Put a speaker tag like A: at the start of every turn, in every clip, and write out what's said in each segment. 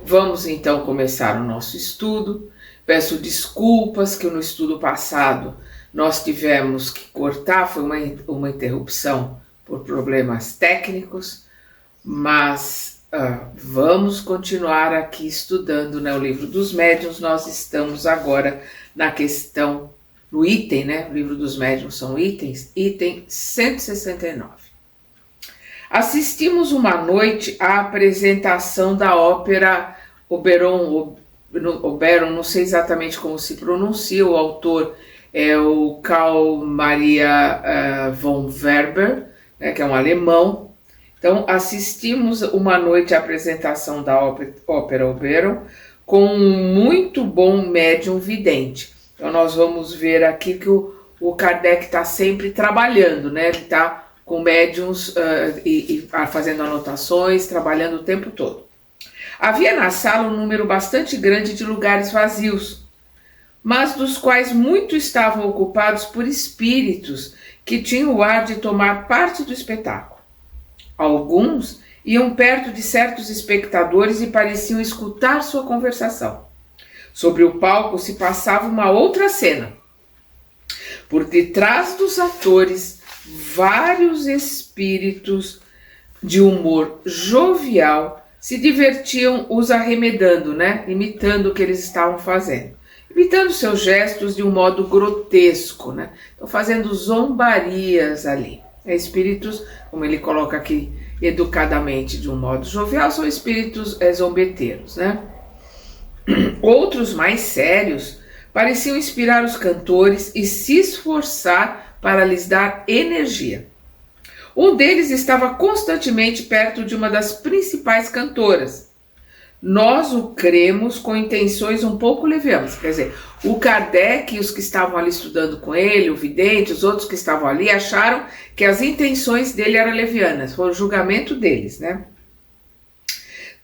A: Vamos então começar o nosso estudo. Peço desculpas que no estudo passado nós tivemos que cortar, foi uma interrupção por problemas técnicos, mas vamos continuar aqui estudando, né, o livro dos médiuns. Nós estamos agora na questão, no item, né, o livro dos médiuns são itens, item 169. Assistimos uma noite à apresentação da ópera Oberon, não sei exatamente como se pronuncia, o autor é o Carl Maria von Weber, né, que é um alemão. Então, assistimos uma noite à apresentação da ópera Oberon com um muito bom médium vidente. Então, nós vamos ver aqui que o Kardec está sempre trabalhando, né? Ele está com médiuns fazendo anotações, trabalhando o tempo todo. Havia na sala um número bastante grande de lugares vazios, mas dos quais muitos estavam ocupados por espíritos que tinham o ar de tomar parte do espetáculo. Alguns iam perto de certos espectadores e pareciam escutar sua conversação. Sobre o palco se passava uma outra cena. Por detrás dos atores, vários espíritos de humor jovial se divertiam os arremedando, né? Imitando o que eles estavam fazendo. Imitando seus gestos de um modo grotesco, né? Estão fazendo zombarias ali. Espíritos, como ele coloca aqui educadamente de um modo jovial, são espíritos zombeteiros, né? Outros mais sérios pareciam inspirar os cantores e se esforçar para lhes dar energia. Um deles estava constantemente perto de uma das principais cantoras. Nós o cremos com intenções um pouco levianas. Quer dizer, o Kardec e os que estavam ali estudando com ele, o vidente, os outros que estavam ali, acharam que as intenções dele eram levianas. Foi o julgamento deles, né?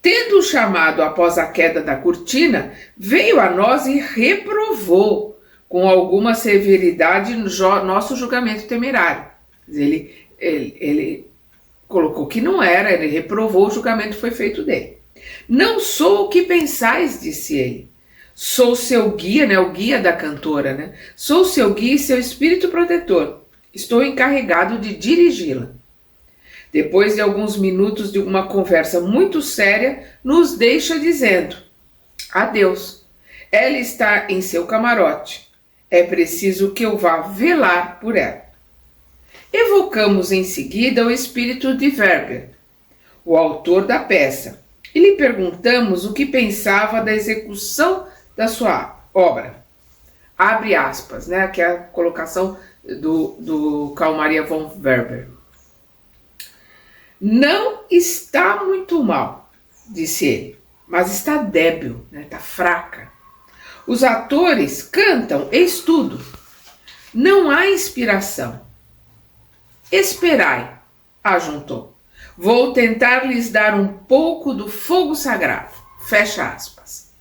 A: Tendo-o chamado após a queda da cortina, veio a nós e reprovou com alguma severidade nosso julgamento temerário. Ele colocou que não era, ele reprovou, o julgamento foi feito dele. Não sou o que pensais, disse ele. Sou seu guia, né, o guia da cantora, né? Sou seu guia e seu espírito protetor. Estou encarregado de dirigi-la. Depois de alguns minutos de uma conversa muito séria, nos deixa dizendo: adeus. Ela está em seu camarote. É preciso que eu vá velar por ela. Evocamos em seguida o espírito de Weber, o autor da peça, e lhe perguntamos o que pensava da execução da sua obra. Abre aspas, né? Que é a colocação do Carl Maria von Weber. Não está muito mal, disse ele, mas está débil, né? Está fraca. Os atores cantam, eis tudo. Não há inspiração. Esperai, ajuntou. Vou tentar lhes dar um pouco do fogo sagrado. Fecha aspas.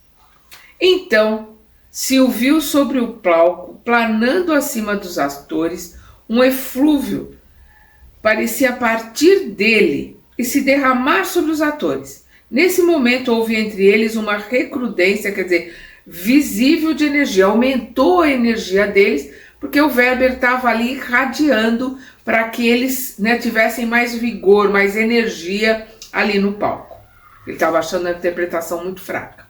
A: Então, se ouviu sobre o palco, planando acima dos atores, um eflúvio. Parecia partir dele e se derramar sobre os atores. Nesse momento houve entre eles uma recrudescência, quer dizer, visível de energia. Aumentou a energia deles, porque o Weber estava ali irradiando para que eles, né, tivessem mais vigor, mais energia ali no palco. Ele estava achando a interpretação muito fraca.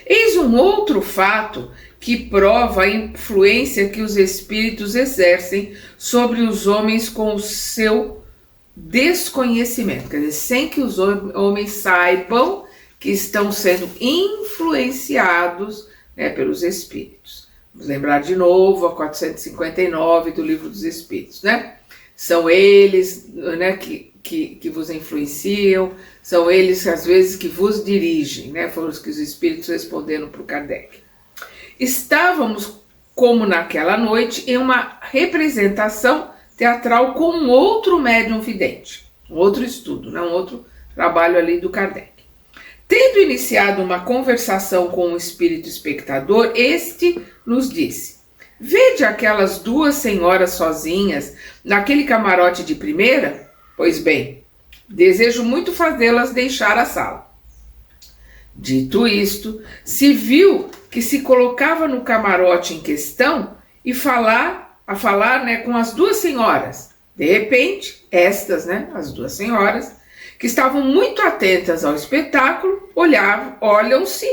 A: Eis um outro fato que prova a influência que os espíritos exercem sobre os homens com o seu desconhecimento, quer dizer, sem que os homens saibam que estão sendo influenciados, né, pelos espíritos. Vamos lembrar de novo a 459 do Livro dos Espíritos, né? São eles, né, que vos influenciam, são eles às vezes que vos dirigem, né? Foram os que os espíritos responderam para o Kardec. Estávamos, como naquela noite, em uma representação teatral com um outro médium vidente, um outro estudo, né? Um outro trabalho ali do Kardec. Tendo iniciado uma conversação com o espírito espectador, este nos disse: vede aquelas duas senhoras sozinhas naquele camarote de primeira? Pois bem, desejo muito fazê-las deixar a sala. Dito isto, se viu que se colocava no camarote em questão e a falar, né, com as duas senhoras. De repente, as duas senhoras, que estavam muito atentas ao espetáculo, olham-se,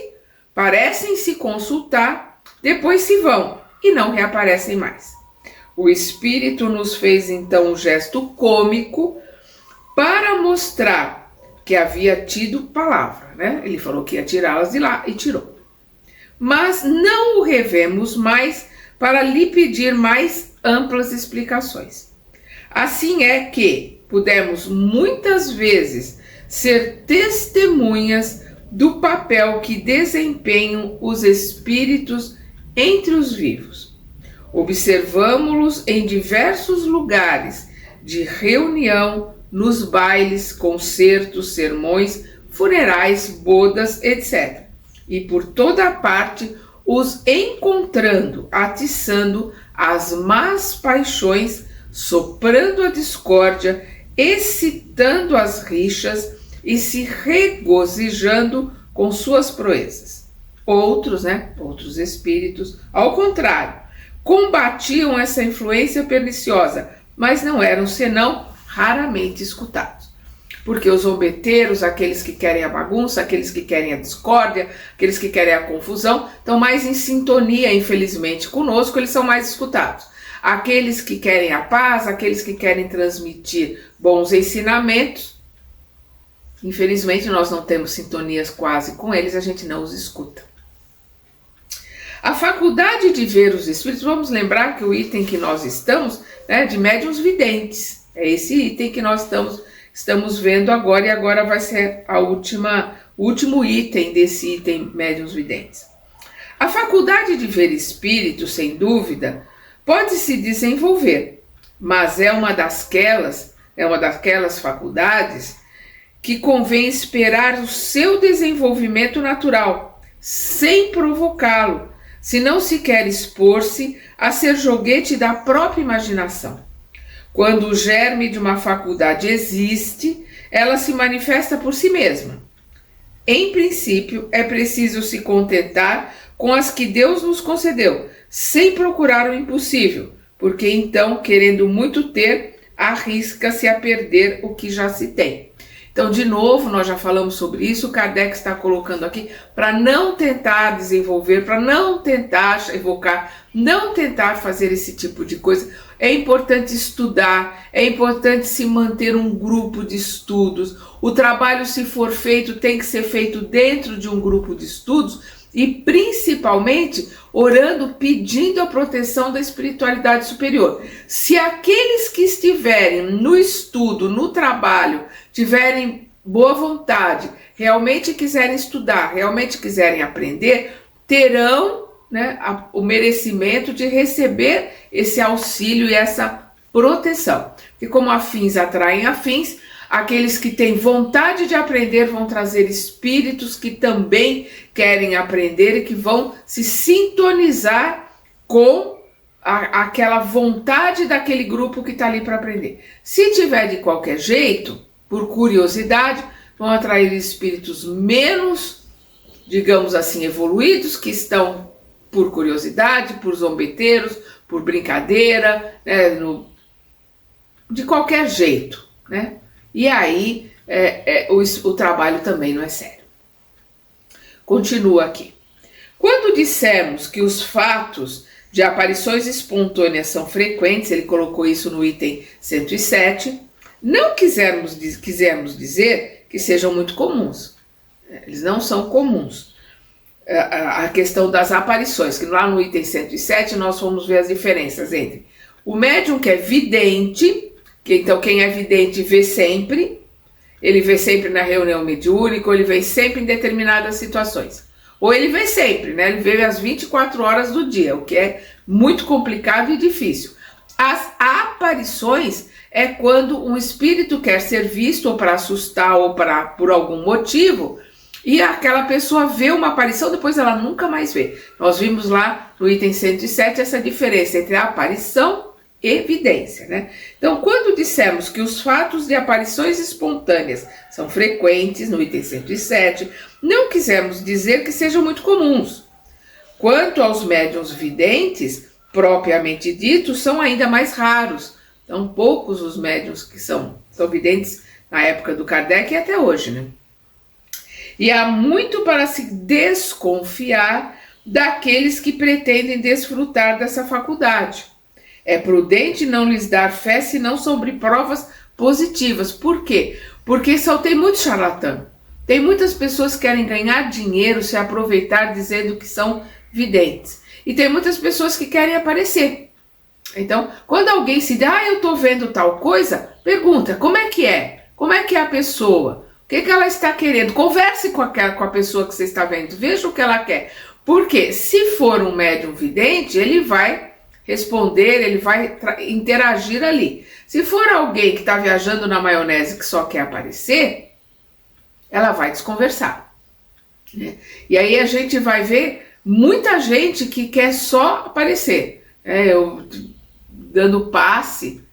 A: parecem se consultar, depois se vão e não reaparecem mais. O Espírito nos fez então um gesto cômico para mostrar que havia tido palavra, né? Ele falou que ia tirá-las de lá e tirou. Mas não o revemos mais para lhe pedir mais amplas explicações. Assim é que pudemos muitas vezes ser testemunhas do papel que desempenham os espíritos entre os vivos. Observamo-los em diversos lugares de reunião, nos bailes, concertos, sermões, funerais, bodas, etc. E por toda parte os encontrando, atiçando as más paixões, soprando a discórdia, excitando as rixas e se regozijando com suas proezas. Outros espíritos, ao contrário, combatiam essa influência perniciosa, mas não eram senão raramente escutados. Porque os zombeteiros, aqueles que querem a bagunça, aqueles que querem a discórdia, aqueles que querem a confusão, estão mais em sintonia, infelizmente, conosco, eles são mais escutados. Aqueles que querem a paz, aqueles que querem transmitir bons ensinamentos, infelizmente nós não temos sintonias quase com eles, a gente não os escuta. A faculdade de ver os espíritos, vamos lembrar que o item que nós estamos, né, de médiuns videntes, é esse item que nós estamos vendo agora, e agora vai ser o último item desse item médiuns videntes. A faculdade de ver espíritos, sem dúvida, pode se desenvolver, mas é uma daquelas faculdades que convém esperar o seu desenvolvimento natural, sem provocá-lo, se não se quer expor-se a ser joguete da própria imaginação. Quando o germe de uma faculdade existe, ela se manifesta por si mesma. Em princípio, é preciso se contentar com as que Deus nos concedeu, sem procurar o impossível, porque então, querendo muito ter, arrisca-se a perder o que já se tem. Então, de novo, nós já falamos sobre isso, o Kardec está colocando aqui para não tentar desenvolver, para não tentar evocar, não tentar fazer esse tipo de coisa. É importante estudar, é importante se manter um grupo de estudos. O trabalho, se for feito, tem que ser feito dentro de um grupo de estudos e principalmente orando, pedindo a proteção da espiritualidade superior. Se aqueles que estiverem no estudo, no trabalho, tiverem boa vontade, realmente quiserem estudar, realmente quiserem aprender, terão, né, o merecimento de receber esse auxílio e essa proteção. E como afins atraem afins, aqueles que têm vontade de aprender vão trazer espíritos que também querem aprender e que vão se sintonizar com aquela vontade daquele grupo que está ali para aprender. Se tiver de qualquer jeito, por curiosidade, vão atrair espíritos menos, digamos assim, evoluídos, que estão por curiosidade, por zombeteiros, por brincadeira, né, de qualquer jeito, né? E aí o trabalho também não é sério. Continua aqui. Quando dissemos que os fatos de aparições espontâneas são frequentes, ele colocou isso no item 107, não quisermos dizer que sejam muito comuns. Eles não são comuns. A questão das aparições, que lá no item 107 nós vamos ver as diferenças entre o médium que é vidente, que então quem é vidente vê sempre, ele vê sempre na reunião mediúnica, ou ele vê sempre em determinadas situações. Ou ele vê sempre, né? Ele vê as 24 horas do dia, o que é muito complicado e difícil. As aparições é quando um espírito quer ser visto, ou para assustar, ou por algum motivo, e aquela pessoa vê uma aparição, depois ela nunca mais vê. Nós vimos lá no item 107 essa diferença entre a aparição evidência, né? Então, quando dissemos que os fatos de aparições espontâneas são frequentes, no item 107, não quisemos dizer que sejam muito comuns. Quanto aos médiuns videntes, propriamente dito, são ainda mais raros. Então, poucos os médiuns que são videntes na época do Kardec e até hoje, né? E há muito para se desconfiar daqueles que pretendem desfrutar dessa faculdade. É prudente não lhes dar fé senão sobre provas positivas. Por quê? Porque só tem muito charlatão. Tem muitas pessoas que querem ganhar dinheiro, se aproveitar dizendo que são videntes. E tem muitas pessoas que querem aparecer. Então, quando alguém se diz, eu estou vendo tal coisa, pergunta, como é que é? Como é que é a pessoa? O que ela está querendo? Converse com a pessoa que você está vendo, veja o que ela quer. Porque se for um médium vidente, ele vai responder, ele vai interagir ali. Se for alguém que está viajando na maionese que só quer aparecer, ela vai desconversar, né? E aí a gente vai ver muita gente que quer só aparecer. Eu dando passe,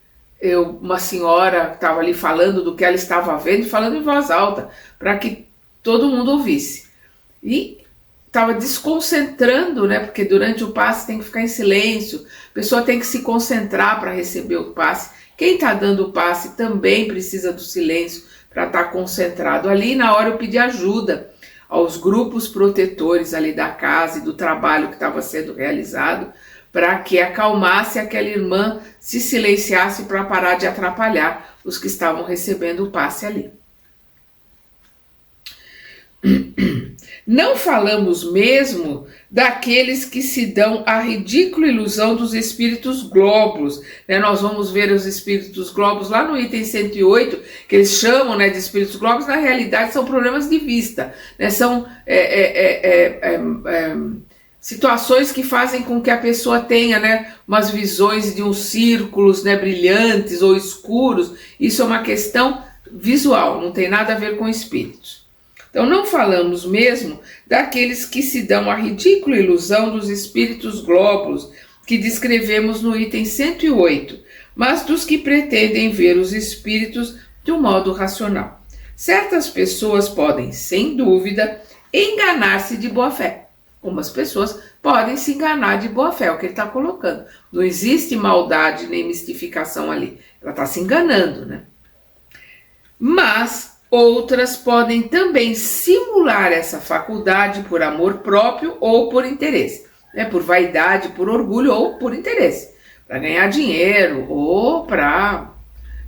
A: uma senhora estava ali falando do que ela estava vendo, falando em voz alta, para que todo mundo ouvisse. E estava desconcentrando, né? Porque durante o passe tem que ficar em silêncio, a pessoa tem que se concentrar para receber o passe. Quem está dando o passe também precisa do silêncio para estar concentrado ali. Na hora eu pedi ajuda aos grupos protetores ali da casa e do trabalho que estava sendo realizado, para que acalmasse aquela irmã, se silenciasse para parar de atrapalhar os que estavam recebendo o passe ali. Não falamos mesmo daqueles que se dão à ridícula ilusão dos espíritos globos, né? Nós vamos ver os espíritos globos lá no item 108, que eles chamam, né, de espíritos globos, na realidade são problemas de vista, né? São situações que fazem com que a pessoa tenha, né, umas visões de uns círculos, né, brilhantes ou escuros. Isso é uma questão visual, não tem nada a ver com espíritos. Então não falamos mesmo daqueles que se dão à ridícula ilusão dos espíritos glóbulos, que descrevemos no item 108, mas dos que pretendem ver os espíritos de um modo racional. Certas pessoas podem, sem dúvida, enganar-se de boa fé. Umas pessoas podem se enganar de boa fé, é o que ele está colocando. Não existe maldade nem mistificação ali. Ela está se enganando, né? Mas outras podem também simular essa faculdade por amor próprio ou por interesse, né? Por vaidade, por orgulho ou por interesse, para ganhar dinheiro ou para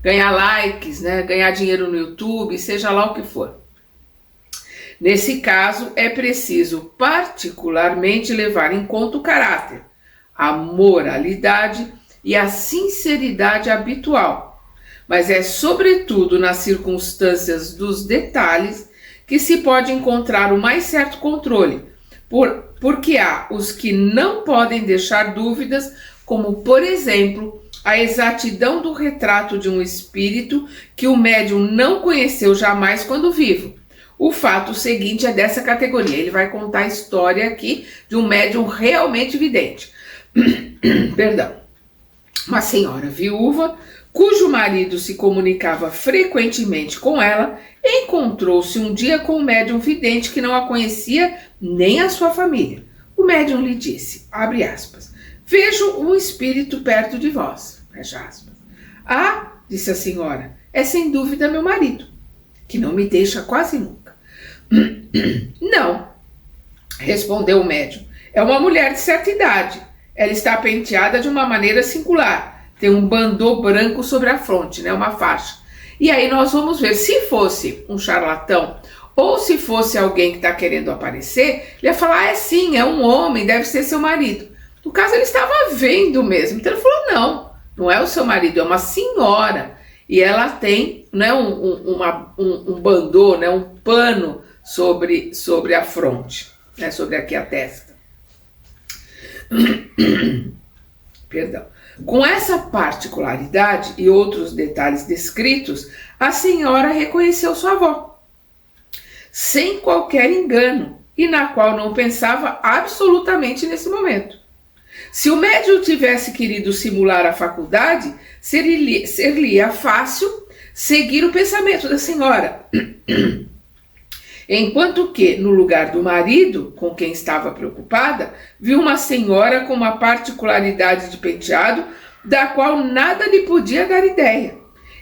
A: ganhar likes, né? Ganhar dinheiro no YouTube, seja lá o que for. Nesse caso, é preciso particularmente levar em conta o caráter, a moralidade e a sinceridade habitual. Mas é sobretudo nas circunstâncias dos detalhes que se pode encontrar o mais certo controle, porque há os que não podem deixar dúvidas, como, por exemplo, a exatidão do retrato de um espírito que o médium não conheceu jamais quando vivo. O fato seguinte é dessa categoria. Ele vai contar a história aqui de um médium realmente vidente. Perdão. Uma senhora viúva, cujo marido se comunicava frequentemente com ela, encontrou-se um dia com um médium vidente que não a conhecia nem a sua família. O médium lhe disse, abre aspas, vejo um espírito perto de vós, fecha aspas. Ah, disse a senhora, é sem dúvida meu marido, que não me deixa quase nunca. Não, respondeu o médium, é uma mulher de certa idade. Ela está penteada de uma maneira singular, tem um bandô branco sobre a fronte, né, uma faixa. E aí nós vamos ver, se fosse um charlatão ou se fosse alguém que está querendo aparecer, ele ia falar, é sim, é um homem, deve ser seu marido. No caso ele estava vendo mesmo, então ele falou, não é o seu marido, é uma senhora. E ela tem, né, um bandô, né, um pano sobre a fronte, né, sobre aqui a testa. Perdão. Com essa particularidade e outros detalhes descritos, a senhora reconheceu sua avó, sem qualquer engano, e na qual não pensava absolutamente nesse momento. Se o médium tivesse querido simular a faculdade, seria fácil seguir o pensamento da senhora. Enquanto que, no lugar do marido, com quem estava preocupada, viu uma senhora com uma particularidade de penteado, da qual nada lhe podia dar ideia.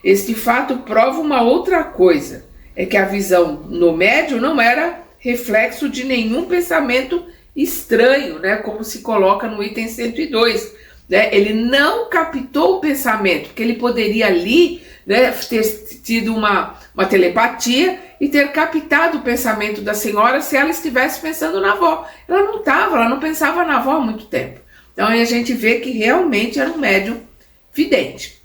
A: Este fato prova uma outra coisa, é que a visão no médium não era reflexo de nenhum pensamento estranho, né, como se coloca no item 102. Né? Ele não captou o pensamento, porque ele poderia ali, né, ter tido uma telepatia e ter captado o pensamento da senhora se ela estivesse pensando na avó. Ela não estava, ela não pensava na avó há muito tempo. Então aí a gente vê que realmente era um médium vidente.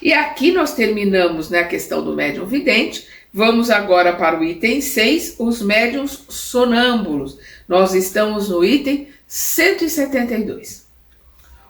A: E aqui nós terminamos, né, a questão do médium vidente. Vamos agora para o item 6, os médiuns sonâmbulos. Nós estamos no item 172.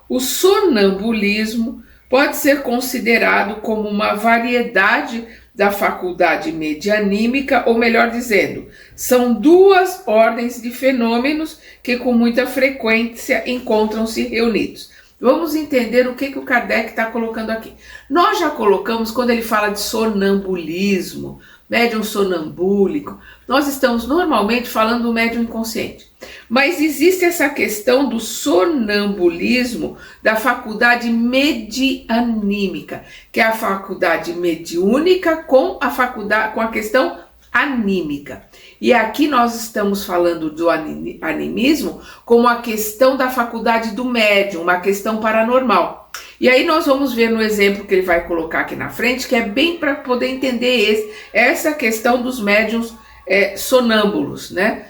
A: O sonambulismo pode ser considerado como uma variedade da faculdade medianímica, ou melhor dizendo, são duas ordens de fenômenos que com muita frequência encontram-se reunidos. Vamos entender o que o Kardec está colocando aqui. Nós já colocamos, quando ele fala de sonambulismo, médium sonambúlico, nós estamos normalmente falando do médium inconsciente. Mas existe essa questão do sonambulismo da faculdade medianímica, que é a faculdade mediúnica com a questão anímica. E aqui nós estamos falando do animismo como a questão da faculdade do médium, uma questão paranormal. E aí nós vamos ver no exemplo que ele vai colocar aqui na frente, que é bem para poder entender essa questão dos médiums sonâmbulos, né?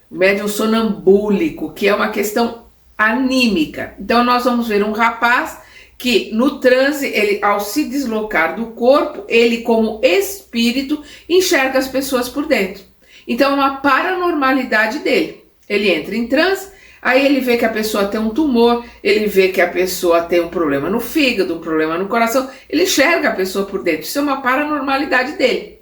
A: O médium sonambúlico, que é uma questão anímica. Então nós vamos ver um rapaz que no transe, ele, ao se deslocar do corpo, ele como espírito enxerga as pessoas por dentro. Então é uma paranormalidade dele. Ele entra em transe, aí ele vê que a pessoa tem um tumor, ele vê que a pessoa tem um problema no fígado, um problema no coração, ele enxerga a pessoa por dentro. Isso é uma paranormalidade dele.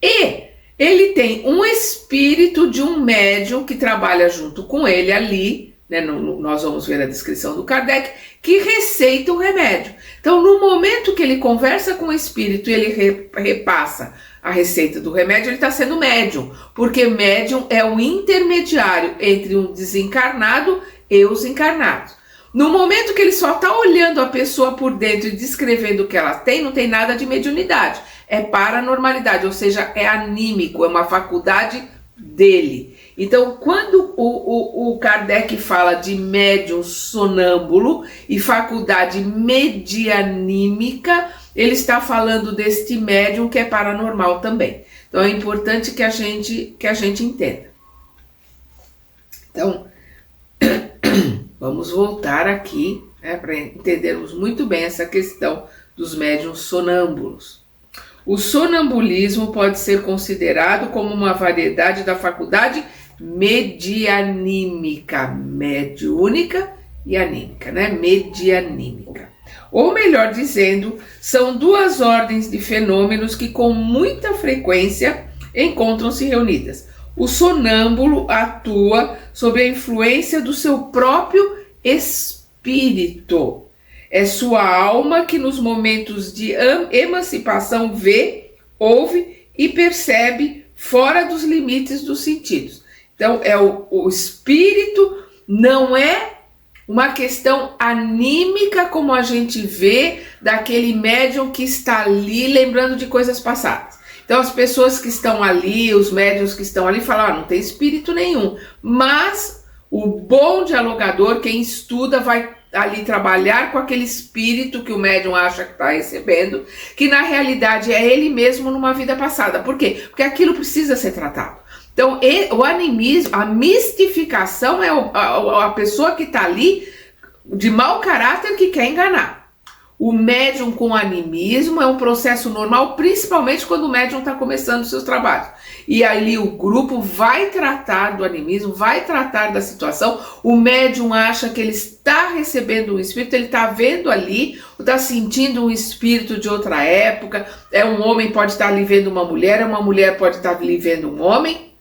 A: E ele tem um espírito de um médium que trabalha junto com ele ali, né, nós vamos ver a descrição do Kardec, que receita o remédio. Então, no momento que ele conversa com o espírito e ele repassa a receita do remédio, ele está sendo médium, porque médium é o intermediário entre um desencarnado e os encarnados. No momento que ele só está olhando a pessoa por dentro e descrevendo o que ela tem, não tem nada de mediunidade, é paranormalidade, ou seja, é anímico, é uma faculdade dele. Então, quando o Kardec fala de médium sonâmbulo e faculdade medianímica, ele está falando deste médium que é paranormal também. Então, é importante que a gente entenda. Então, vamos voltar aqui, né, para entendermos muito bem essa questão dos médiuns sonâmbulos. O sonambulismo pode ser considerado como uma variedade da faculdade medianímica, mediúnica e anímica, né? Medianímica. Ou melhor dizendo, são duas ordens de fenômenos que com muita frequência encontram-se reunidas. O sonâmbulo atua sob a influência do seu próprio espírito. É sua alma que nos momentos de emancipação vê, ouve e percebe fora dos limites dos sentidos. Então, o espírito não é uma questão anímica como a gente vê daquele médium que está ali lembrando de coisas passadas. Então, as pessoas que estão ali, os médiuns que estão ali, falam, não tem espírito nenhum. Mas o bom dialogador, quem estuda, vai ali trabalhar com aquele espírito que o médium acha que está recebendo, que na realidade é ele mesmo numa vida passada. Por quê? Porque aquilo precisa ser tratado. Então, o animismo, a mistificação é a pessoa que está ali de mau caráter que quer enganar. O médium com animismo é um processo normal, principalmente quando o médium está começando os seus trabalhos. E ali o grupo vai tratar do animismo, vai tratar da situação. O médium acha que ele está recebendo um espírito, ele está vendo ali, está sentindo um espírito de outra época. É um homem pode estar ali vendo uma mulher pode estar ali vendo um homem.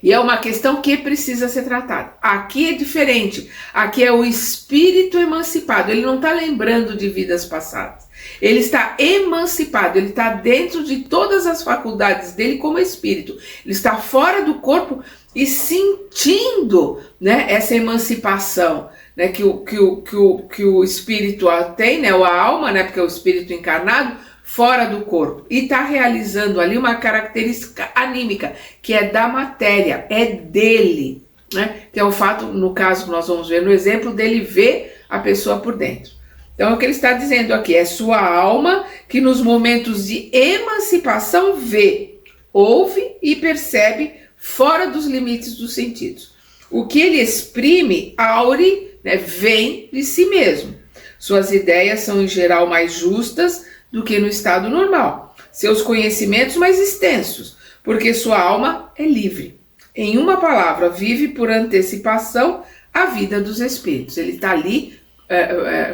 A: E é uma questão que precisa ser tratada. Aqui é diferente. Aqui é o espírito emancipado. Ele não está lembrando de vidas passadas. Ele está emancipado. Ele está dentro de todas as faculdades dele como espírito. Ele está fora do corpo e sentindo, né, essa emancipação, né, que o espírito tem, né, ou a alma, né, porque é o espírito encarnado, fora do corpo, e está realizando ali uma característica anímica, que é da matéria, é dele, né? Que é o fato, no caso que nós vamos ver no exemplo, dele ver a pessoa por dentro. Então, o que ele está dizendo aqui é sua alma que nos momentos de emancipação vê, ouve e percebe fora dos limites dos sentidos. O que ele exprime, aure, né, vem de si mesmo. Suas ideias são em geral mais justas do que no estado normal. Seus conhecimentos mais extensos, porque sua alma é livre. Em uma palavra, vive por antecipação a vida dos espíritos. Ele está ali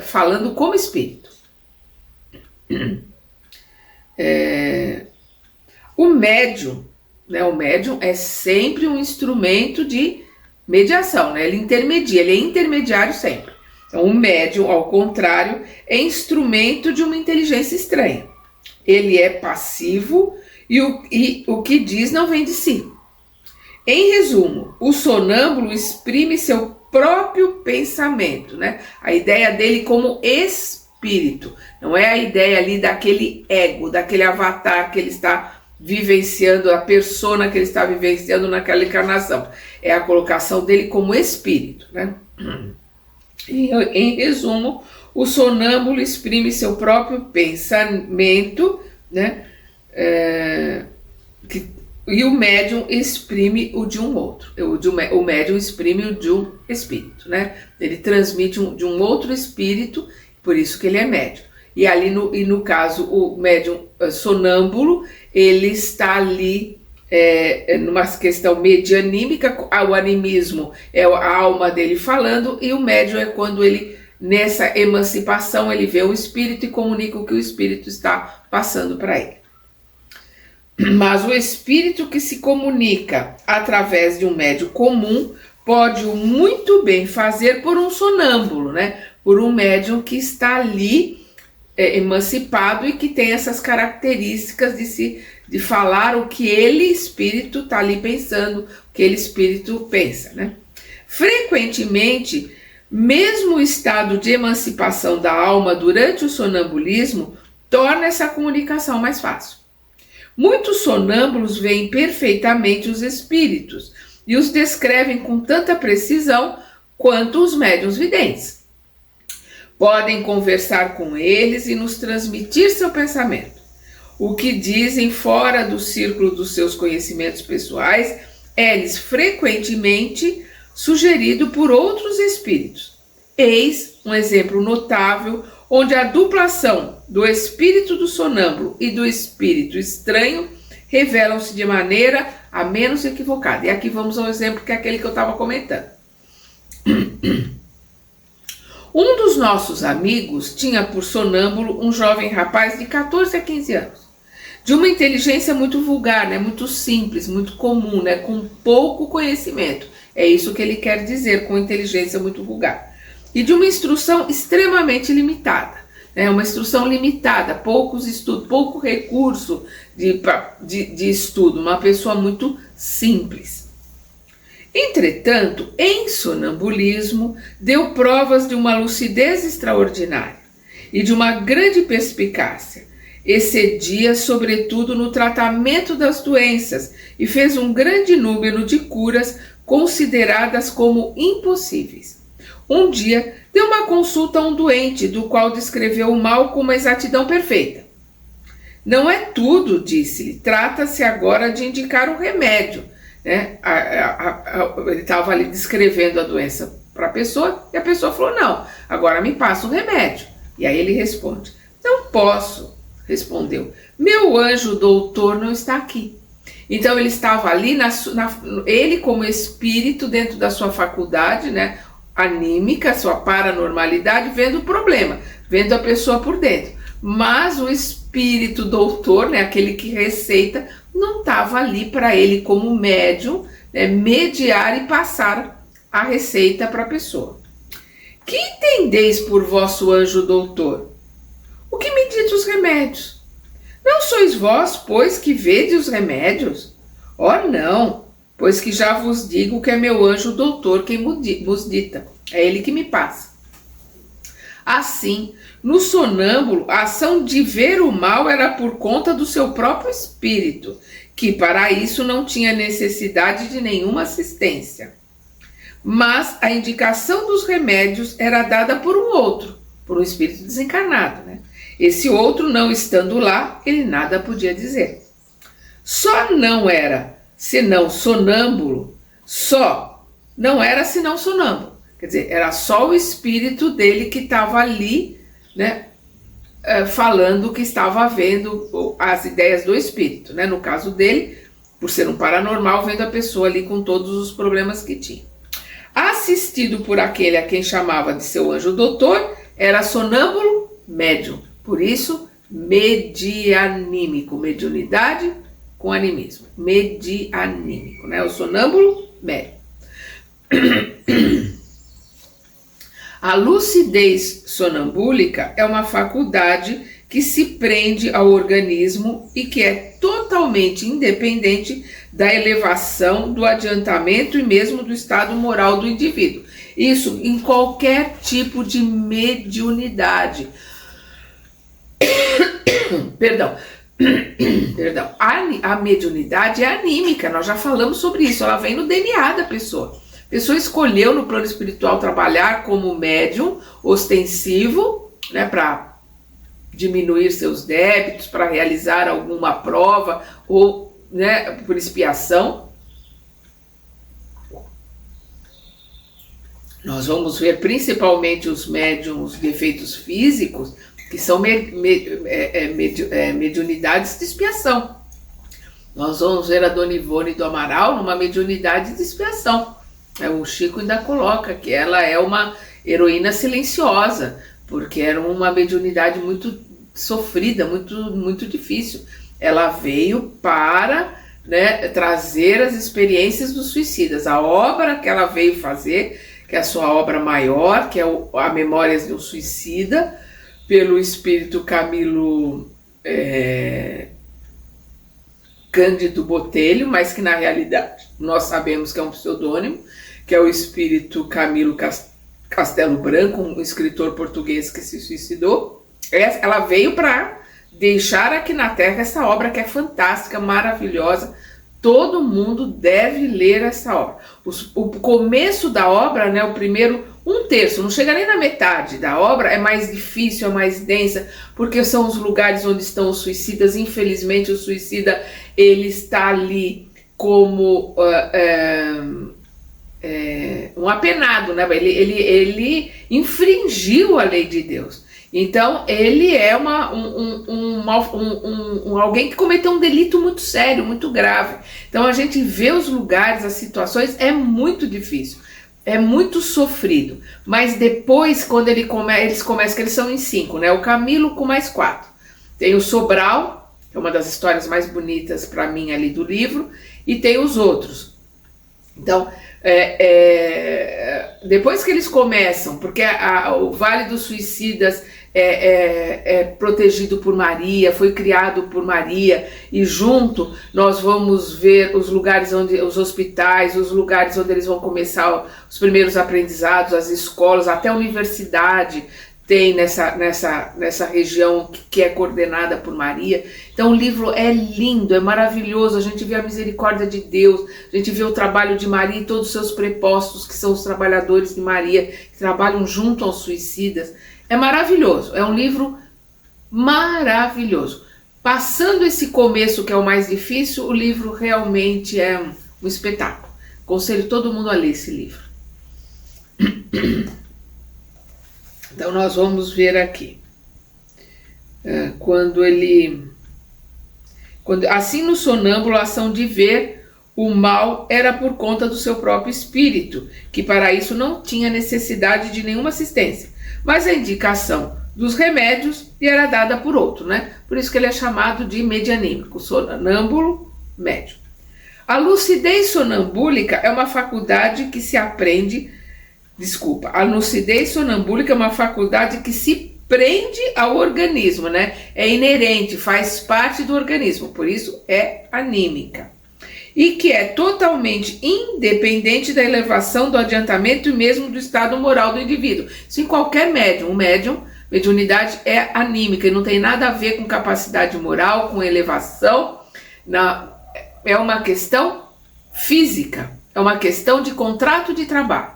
A: falando como espírito. O médium, né, o médium é sempre um instrumento de mediação, né? Ele intermedia, ele é intermediário sempre. Então, o médium, ao contrário, é instrumento de uma inteligência estranha. Ele é passivo e o que diz não vem de si. Em resumo, o sonâmbulo exprime seu próprio pensamento, né? A ideia dele como espírito. Não é a ideia ali daquele ego, daquele avatar que ele está vivenciando, a persona que ele está vivenciando naquela encarnação. É a colocação dele como espírito, né? Em resumo, o sonâmbulo exprime seu próprio pensamento, né? E o médium exprime o de um outro. O médium exprime o de um espírito, né? Ele transmite de um outro espírito, por isso que ele é médium. E ali no caso, o médium sonâmbulo, ele está ali numa questão medianímica. O animismo é a alma dele falando, e o médium é quando ele, nessa emancipação, ele vê o espírito e comunica o que o espírito está passando para ele. Mas o espírito que se comunica através de um médium comum pode muito bem fazer por um sonâmbulo, né? Por um médium que está ali emancipado e que tem essas características de falar o que ele, espírito, está ali pensando, o que ele, espírito, pensa, né? Frequentemente, mesmo o estado de emancipação da alma durante o sonambulismo torna essa comunicação mais fácil. Muitos sonâmbulos veem perfeitamente os espíritos e os descrevem com tanta precisão quanto os médiuns videntes. Podem conversar com eles e nos transmitir seu pensamento. O que dizem fora do círculo dos seus conhecimentos pessoais é-lhes frequentemente sugerido por outros espíritos. Eis um exemplo notável onde a duplação do espírito do sonâmbulo e do espírito estranho revelam-se de maneira a menos equivocada. E aqui vamos ao exemplo que é aquele que eu estava comentando. Um dos nossos amigos tinha por sonâmbulo um jovem rapaz de 14 a 15 anos, de uma inteligência muito vulgar, né, muito simples, muito comum, né, com pouco conhecimento. É isso que ele quer dizer com inteligência muito vulgar. E de uma instrução extremamente limitada, né, uma instrução limitada, poucos estudos, pouco recurso de estudo, uma pessoa muito simples. Entretanto, em sonambulismo, deu provas de uma lucidez extraordinária e de uma grande perspicácia. Excedia, sobretudo, no tratamento das doenças e fez um grande número de curas consideradas como impossíveis. Um dia, deu uma consulta a um doente, do qual descreveu o mal com uma exatidão perfeita. Não é tudo, disse-lhe, trata-se agora de indicar um remédio. Né? Ele estava ali descrevendo a doença para a pessoa e a pessoa falou, não, agora me passa um remédio. E aí ele responde, não posso, respondeu, meu anjo doutor não está aqui. Então ele estava ali, ele como espírito dentro da sua faculdade, né, anímica, sua paranormalidade, vendo o problema, vendo a pessoa por dentro. Mas o espírito doutor, né, aquele que receita, não estava ali para ele como médium, né, mediar e passar a receita para a pessoa. Que entendeis por vosso anjo doutor? O que me dite os remédios? Não sois vós, pois, que vede os remédios? Oh, não, pois que já vos digo que é meu anjo doutor quem vos dita. É ele que me passa. Assim, no sonâmbulo, a ação de ver o mal era por conta do seu próprio espírito, que para isso não tinha necessidade de nenhuma assistência. Mas a indicação dos remédios era dada por um outro, por um espírito desencarnado, né? Esse outro, não estando lá, ele nada podia dizer. Só não era senão sonâmbulo, Quer dizer, era só o espírito dele que estava ali, né, falando que estava vendo as ideias do espírito, né? No caso dele, por ser um paranormal, vendo a pessoa ali com todos os problemas que tinha. Assistido por aquele a quem chamava de seu anjo doutor, era sonâmbulo médium. Por isso, medianímico, mediunidade com animismo. Medianímico, né? O sonâmbulo médium. A lucidez sonambúlica é uma faculdade que se prende ao organismo e que é totalmente independente da elevação, do adiantamento e mesmo do estado moral do indivíduo. Isso em qualquer tipo de mediunidade. Perdão. A mediunidade é anímica, nós já falamos sobre isso, ela vem no DNA da pessoa. A pessoa escolheu no plano espiritual trabalhar como médium ostensivo, né, para diminuir seus débitos, para realizar alguma prova ou, né, por expiação. Nós vamos ver principalmente os médiums de efeitos físicos, que são mediunidades de expiação. Nós vamos ver a Dona Ivone do Amaral numa mediunidade de expiação. O Chico ainda coloca que ela é uma heroína silenciosa, porque era uma mediunidade muito sofrida, muito difícil. Ela veio para, né, trazer as experiências dos suicidas. A obra que ela veio fazer, que é a sua obra maior, que é a Memórias de um Suicida, pelo espírito Camilo Cândido Botelho, mas que na realidade nós sabemos que é um pseudônimo, que é o espírito Camilo Castelo Branco, um escritor português que se suicidou. Ela veio para deixar aqui na Terra essa obra que é fantástica, maravilhosa. Todo mundo deve ler essa obra. O começo da obra, né, o primeiro, um terço, não chega nem na metade da obra, é mais difícil, é mais densa, porque são os lugares onde estão os suicidas. Infelizmente, o suicida, ele está ali como um apenado, né? Ele infringiu a lei de Deus. Então, ele é alguém que cometeu um delito muito sério, muito grave. Então, a gente vê os lugares, as situações, é muito difícil, é muito sofrido. Mas depois, quando eles começam, que eles são em 5, né? O Camilo com mais 4. Tem o Sobral, que é uma das histórias mais bonitas para mim ali do livro, e tem os outros. Então, depois que eles começam, porque o Vale dos Suicidas é protegido por Maria, foi criado por Maria, e junto nós vamos ver os lugares os hospitais, os lugares onde eles vão começar os primeiros aprendizados, as escolas, até a universidade tem nessa região que é coordenada por Maria. Então o livro é lindo, é maravilhoso, a gente vê a misericórdia de Deus, a gente vê o trabalho de Maria e todos os seus prepostos, que são os trabalhadores de Maria, que trabalham junto aos suicidas. É maravilhoso, é um livro maravilhoso. Passando esse começo, que é o mais difícil, o livro realmente é um espetáculo. Aconselho todo mundo a ler esse livro. Então nós vamos ver aqui. Assim no sonâmbulo, a ação de ver o mal era por conta do seu próprio espírito, que para isso não tinha necessidade de nenhuma assistência. Mas a indicação dos remédios lhe era dada por outro, né? Por isso que ele é chamado de medianímico, sonâmbulo médium. A lucidez sonambúlica é uma faculdade que se aprende. Desculpa, a lucidez sonambúlica é uma faculdade que se prende ao organismo, né? É inerente, faz parte do organismo, por isso é anímica. E que é totalmente independente da elevação, do adiantamento e mesmo do estado moral do indivíduo. Isso em qualquer médium. Mediunidade é anímica e não tem nada a ver com capacidade moral, com elevação. É uma questão física, é uma questão de contrato de trabalho.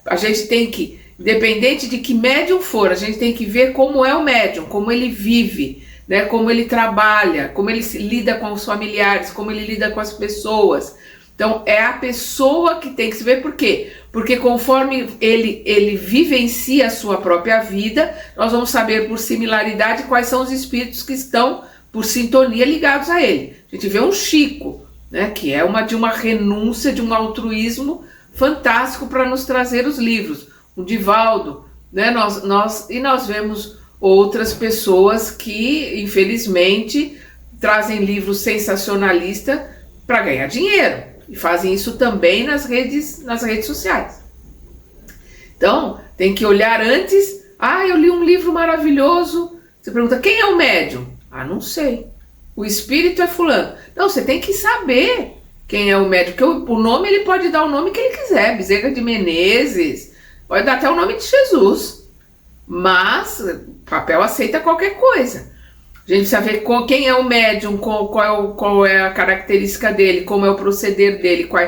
A: A gente tem que, independente de que médium for, a gente tem que ver como é o médium, como ele vive, né, como ele trabalha, como ele lida com os familiares, como ele lida com as pessoas. Então é a pessoa que tem que se ver. Por quê? Porque conforme ele vivencia a sua própria vida, nós vamos saber por similaridade quais são os espíritos que estão por sintonia ligados a ele. A gente vê um Chico, né, que é de uma renúncia, de um altruísmo fantástico para nos trazer os livros. O Divaldo, né, nós vemos outras pessoas que, infelizmente, trazem livros sensacionalistas para ganhar dinheiro. E fazem isso também nas redes sociais. Então, tem que olhar antes. Eu li um livro maravilhoso. Você pergunta, quem é o médium? Não sei. O espírito é fulano. Não, você tem que saber quem é o médium. Porque o nome, ele pode dar o nome que ele quiser. Bezerra de Menezes. Pode dar até o nome de Jesus. Mas o papel aceita qualquer coisa. A gente precisa ver quem é o médium, qual é a característica dele, como é o proceder dele, qual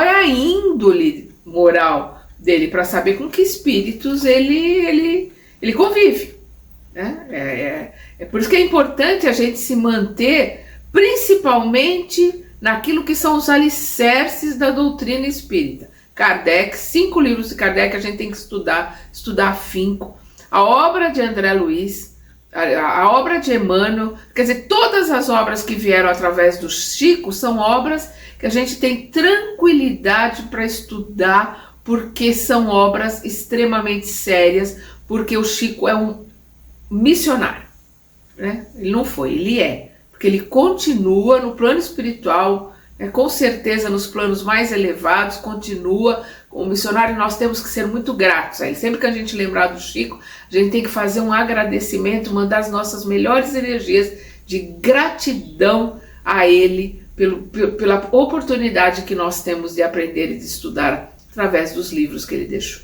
A: é a índole moral dele, para saber com que espíritos ele convive. Né? É por isso que é importante a gente se manter, principalmente naquilo que são os alicerces da doutrina espírita. Kardec, 5 livros de Kardec a gente tem que estudar afinco. A obra de André Luiz, a obra de Emmanuel, quer dizer, todas as obras que vieram através do Chico são obras que a gente tem tranquilidade para estudar, porque são obras extremamente sérias, porque o Chico é um missionário, né? Ele não foi, ele é, porque ele continua no plano espiritual, com certeza nos planos mais elevados, continua o missionário. Nós temos que ser muito gratos a ele. Sempre que a gente lembrar do Chico, a gente tem que fazer um agradecimento, mandar as nossas melhores energias de gratidão a ele pela oportunidade que nós temos de aprender e de estudar através dos livros que ele deixou.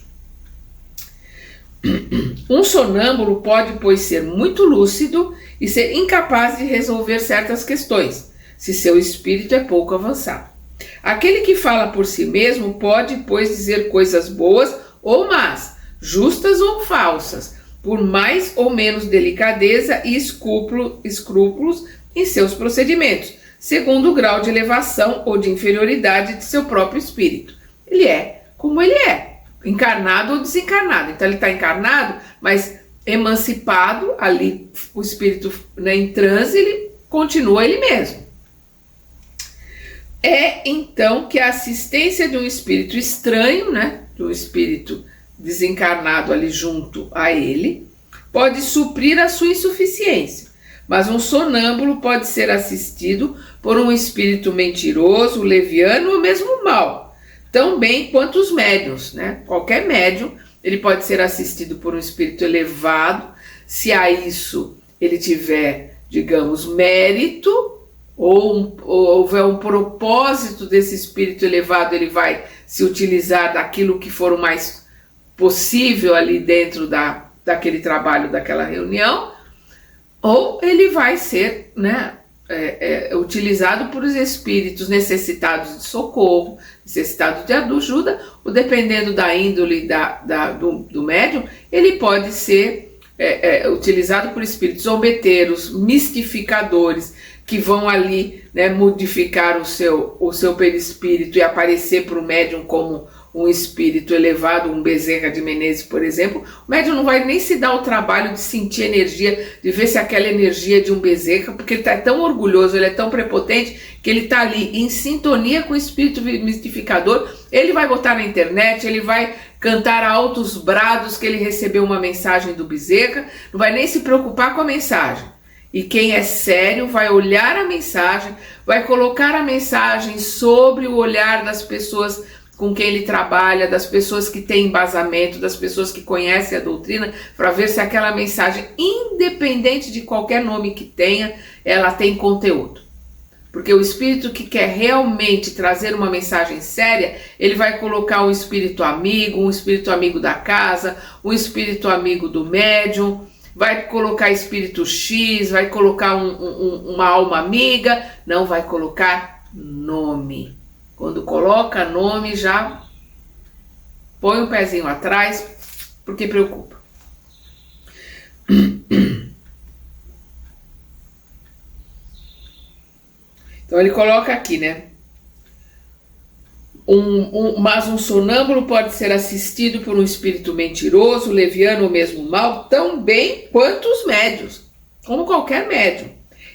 A: Um sonâmbulo pode, pois, ser muito lúcido e ser incapaz de resolver certas questões, se seu espírito é pouco avançado. Aquele que fala por si mesmo pode, pois, dizer coisas boas ou más, justas ou falsas, por mais ou menos delicadeza e escrúpulos em seus procedimentos, segundo o grau de elevação ou de inferioridade de seu próprio espírito. Ele é como ele é, encarnado ou desencarnado. Então ele está encarnado, mas emancipado, ali o espírito, né, em transe, ele continua ele mesmo. É então que a assistência de um espírito estranho, né, de um espírito desencarnado ali junto a ele, pode suprir a sua insuficiência. Mas um sonâmbulo pode ser assistido por um espírito mentiroso, leviano ou mesmo mau, tão bem quanto os médiuns, né? Qualquer médium, ele pode ser assistido por um espírito elevado, se a isso ele tiver, digamos, mérito, ou houver um propósito desse espírito elevado, ele vai se utilizar daquilo que for o mais possível ali dentro daquele trabalho, daquela reunião, ou ele vai ser, né, utilizado por os espíritos necessitados de socorro, necessitados de ajuda, ou dependendo da índole do médium, ele pode ser utilizado por espíritos zombeteiros, mistificadores, que vão ali, né, modificar o seu perispírito e aparecer para o médium como um espírito elevado, um Bezerra de Menezes, por exemplo. O médium não vai nem se dar o trabalho de sentir energia, de ver se aquela energia é de um Bezerra, porque ele está tão orgulhoso, ele é tão prepotente, que ele está ali em sintonia com o espírito mistificador. Ele vai botar na internet, ele vai cantar a altos brados que ele recebeu uma mensagem do Bezerra, não vai nem se preocupar com a mensagem. E quem é sério vai olhar a mensagem, vai colocar a mensagem sobre o olhar das pessoas com quem ele trabalha, das pessoas que têm embasamento, das pessoas que conhecem a doutrina, para ver se aquela mensagem, independente de qualquer nome que tenha, ela tem conteúdo. Porque o espírito que quer realmente trazer uma mensagem séria, ele vai colocar um espírito amigo da casa, um espírito amigo do médium, vai colocar espírito X, vai colocar uma alma amiga, não vai colocar nome. Quando coloca nome, já põe um pezinho atrás, porque preocupa. Então ele coloca aqui, né? Mas um sonâmbulo pode ser assistido por um espírito mentiroso, leviano ou mesmo mau, tão bem quanto os médios, como qualquer médium.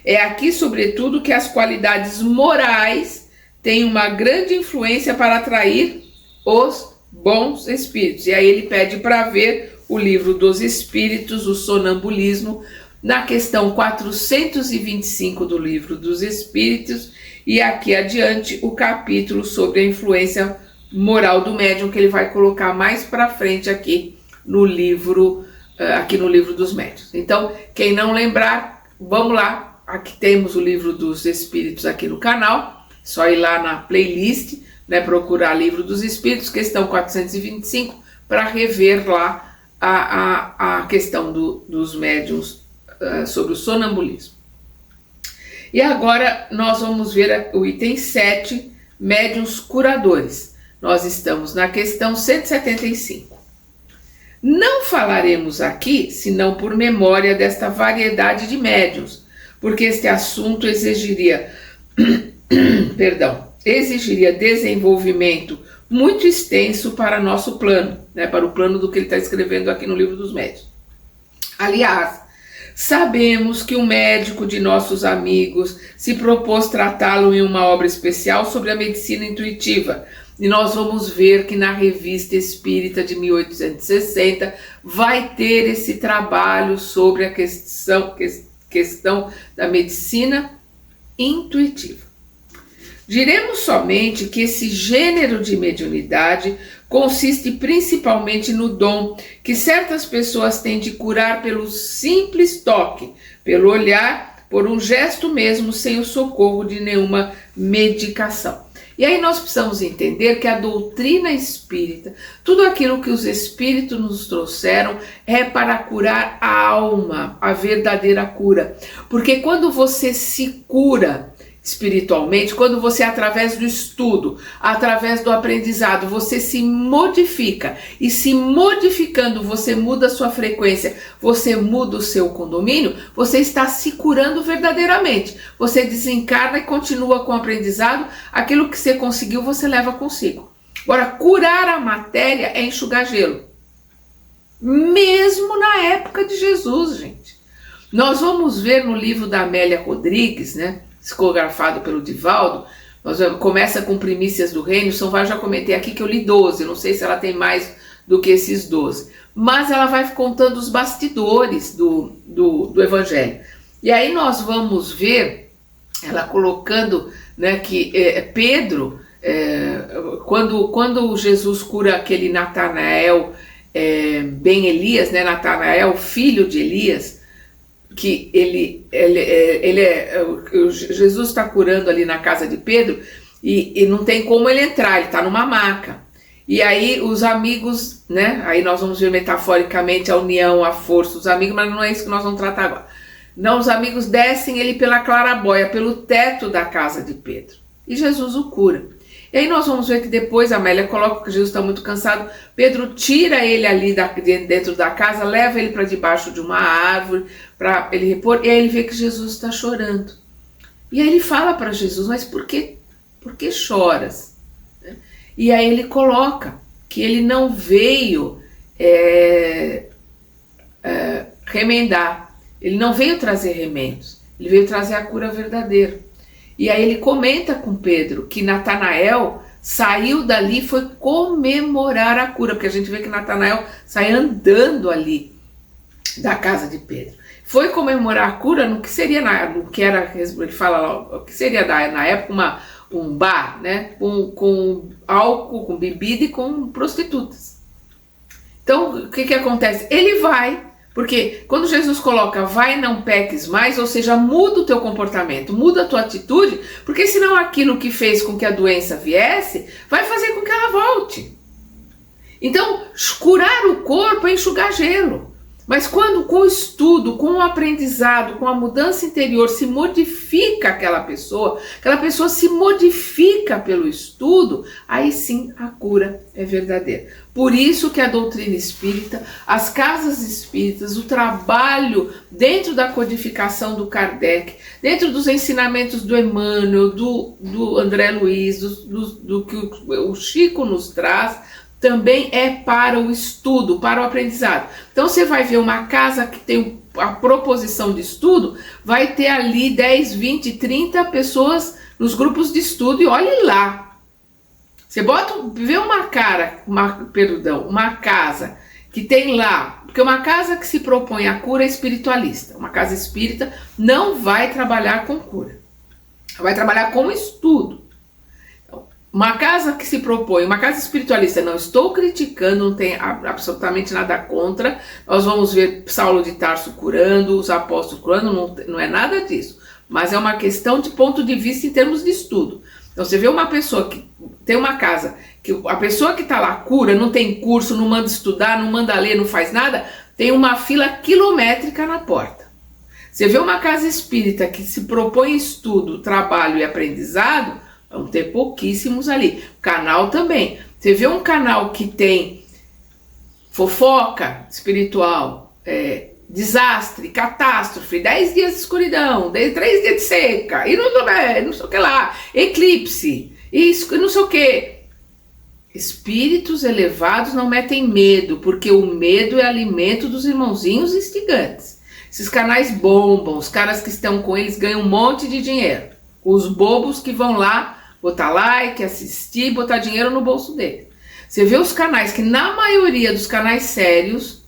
A: É aqui, sobretudo, que as qualidades morais têm uma grande influência para atrair os bons espíritos. E aí ele pede para ver o livro dos espíritos, o sonambulismo, na questão 425 do livro dos espíritos, e aqui adiante o capítulo sobre a influência moral do médium, que ele vai colocar mais para frente aqui no livro dos médiuns. Então, quem não lembrar, vamos lá, aqui temos o livro dos espíritos aqui no canal, só ir lá na playlist, né, procurar livro dos espíritos, questão 425, para rever lá a questão dos médiuns sobre o sonambulismo. E agora nós vamos ver o item 7, médiuns curadores. Nós estamos na questão 175. Não falaremos aqui, senão por memória desta variedade de médiuns, porque este assunto exigiria desenvolvimento muito extenso para nosso plano, né, para o plano do que ele está escrevendo aqui no livro dos médiuns. Aliás, sabemos que um médico de nossos amigos se propôs tratá-lo em uma obra especial sobre a medicina intuitiva, e nós vamos ver que na Revista Espírita de 1860 vai ter esse trabalho sobre a questão da medicina intuitiva. Diremos somente que esse gênero de mediunidade consiste principalmente no dom que certas pessoas têm de curar pelo simples toque, pelo olhar, por um gesto mesmo, sem o socorro de nenhuma medicação. E aí nós precisamos entender que a doutrina espírita, tudo aquilo que os espíritos nos trouxeram é para curar a alma, a verdadeira cura. Porque quando você se cura espiritualmente, quando você, através do estudo, através do aprendizado, você se modifica, e se modificando você muda a sua frequência, você muda o seu condomínio, você está se curando verdadeiramente. Você desencarna e continua com o aprendizado, aquilo que você conseguiu você leva consigo. Agora, curar a matéria é enxugar gelo. Mesmo na época de Jesus, gente. Nós vamos ver no livro da Amélia Rodrigues, né, psicografado pelo Divaldo, começa com Primícias do Reino, já comentei aqui que eu li 12, não sei se ela tem mais do que esses 12, mas ela vai contando os bastidores do Evangelho. E aí nós vamos ver ela colocando, né, que Pedro, quando Jesus cura aquele Natanael, Ben Elias, né, Natanael, filho de Elias, que Jesus está curando ali na casa de Pedro e não tem como ele entrar, ele está numa maca. E aí os amigos, né, aí nós vamos ver metaforicamente a união, a força, os amigos, mas não é isso que nós vamos tratar agora. Não, os amigos descem ele pela claraboia, pelo teto da casa de Pedro, e Jesus o cura. E aí nós vamos ver que depois a Amélia coloca que Jesus está muito cansado, Pedro tira ele ali dentro da casa, leva ele para debaixo de uma árvore, para ele repor, e aí ele vê que Jesus está chorando. E aí ele fala para Jesus, mas por que choras? E aí ele coloca que ele não veio remendar, ele não veio trazer remendos, ele veio trazer a cura verdadeira. E aí ele comenta com Pedro que Natanael saiu dali e foi comemorar a cura, porque a gente vê que Natanael sai andando ali da casa de Pedro. foi comemorar a cura no que seria no que era, ele fala lá, o que seria na época um bar, né, com álcool, com bebida e com prostitutas. Então, o que acontece? Ele vai, porque quando Jesus coloca vai e não peques mais, ou seja, muda o teu comportamento, muda a tua atitude, porque senão aquilo que fez com que a doença viesse, vai fazer com que ela volte. Então, curar o corpo é enxugar gelo. Mas quando com o estudo, com o aprendizado, com a mudança interior se modifica aquela pessoa se modifica pelo estudo, aí sim a cura é verdadeira. Por isso que a doutrina espírita, as casas espíritas, o trabalho dentro da codificação do Kardec, dentro dos ensinamentos do Emmanuel, do André Luiz, do que o Chico nos traz, também é para o estudo, para o aprendizado. Então você vai ver uma casa que tem a proposição de estudo, vai ter ali 10, 20, 30 pessoas nos grupos de estudo e olhe lá. Você vê uma casa que tem lá, porque uma casa que se propõe a cura é espiritualista, uma casa espírita não vai trabalhar com cura, vai trabalhar com estudo. Uma casa que se propõe, uma casa espiritualista, não estou criticando, não tem absolutamente nada contra, nós vamos ver Saulo de Tarso curando, os apóstolos curando, não é nada disso, mas é uma questão de ponto de vista em termos de estudo. Então você vê uma pessoa que tem uma casa, que a pessoa que está lá cura, não tem curso, não manda estudar, não manda ler, não faz nada, tem uma fila quilométrica na porta. Você vê uma casa espírita que se propõe estudo, trabalho e aprendizado, vão ter pouquíssimos ali. Canal também. Você vê um canal que tem fofoca espiritual, desastre, catástrofe, 10 dias de escuridão, 3 dias de seca, e não sei o que lá, eclipse, isso, não sei o que. Espíritos elevados não metem medo, porque o medo é alimento dos irmãozinhos instigantes. Esses canais bombam, os caras que estão com eles ganham um monte de dinheiro. Os bobos que vão lá botar like, assistir, botar dinheiro no bolso dele. Você vê os canais que na maioria dos canais sérios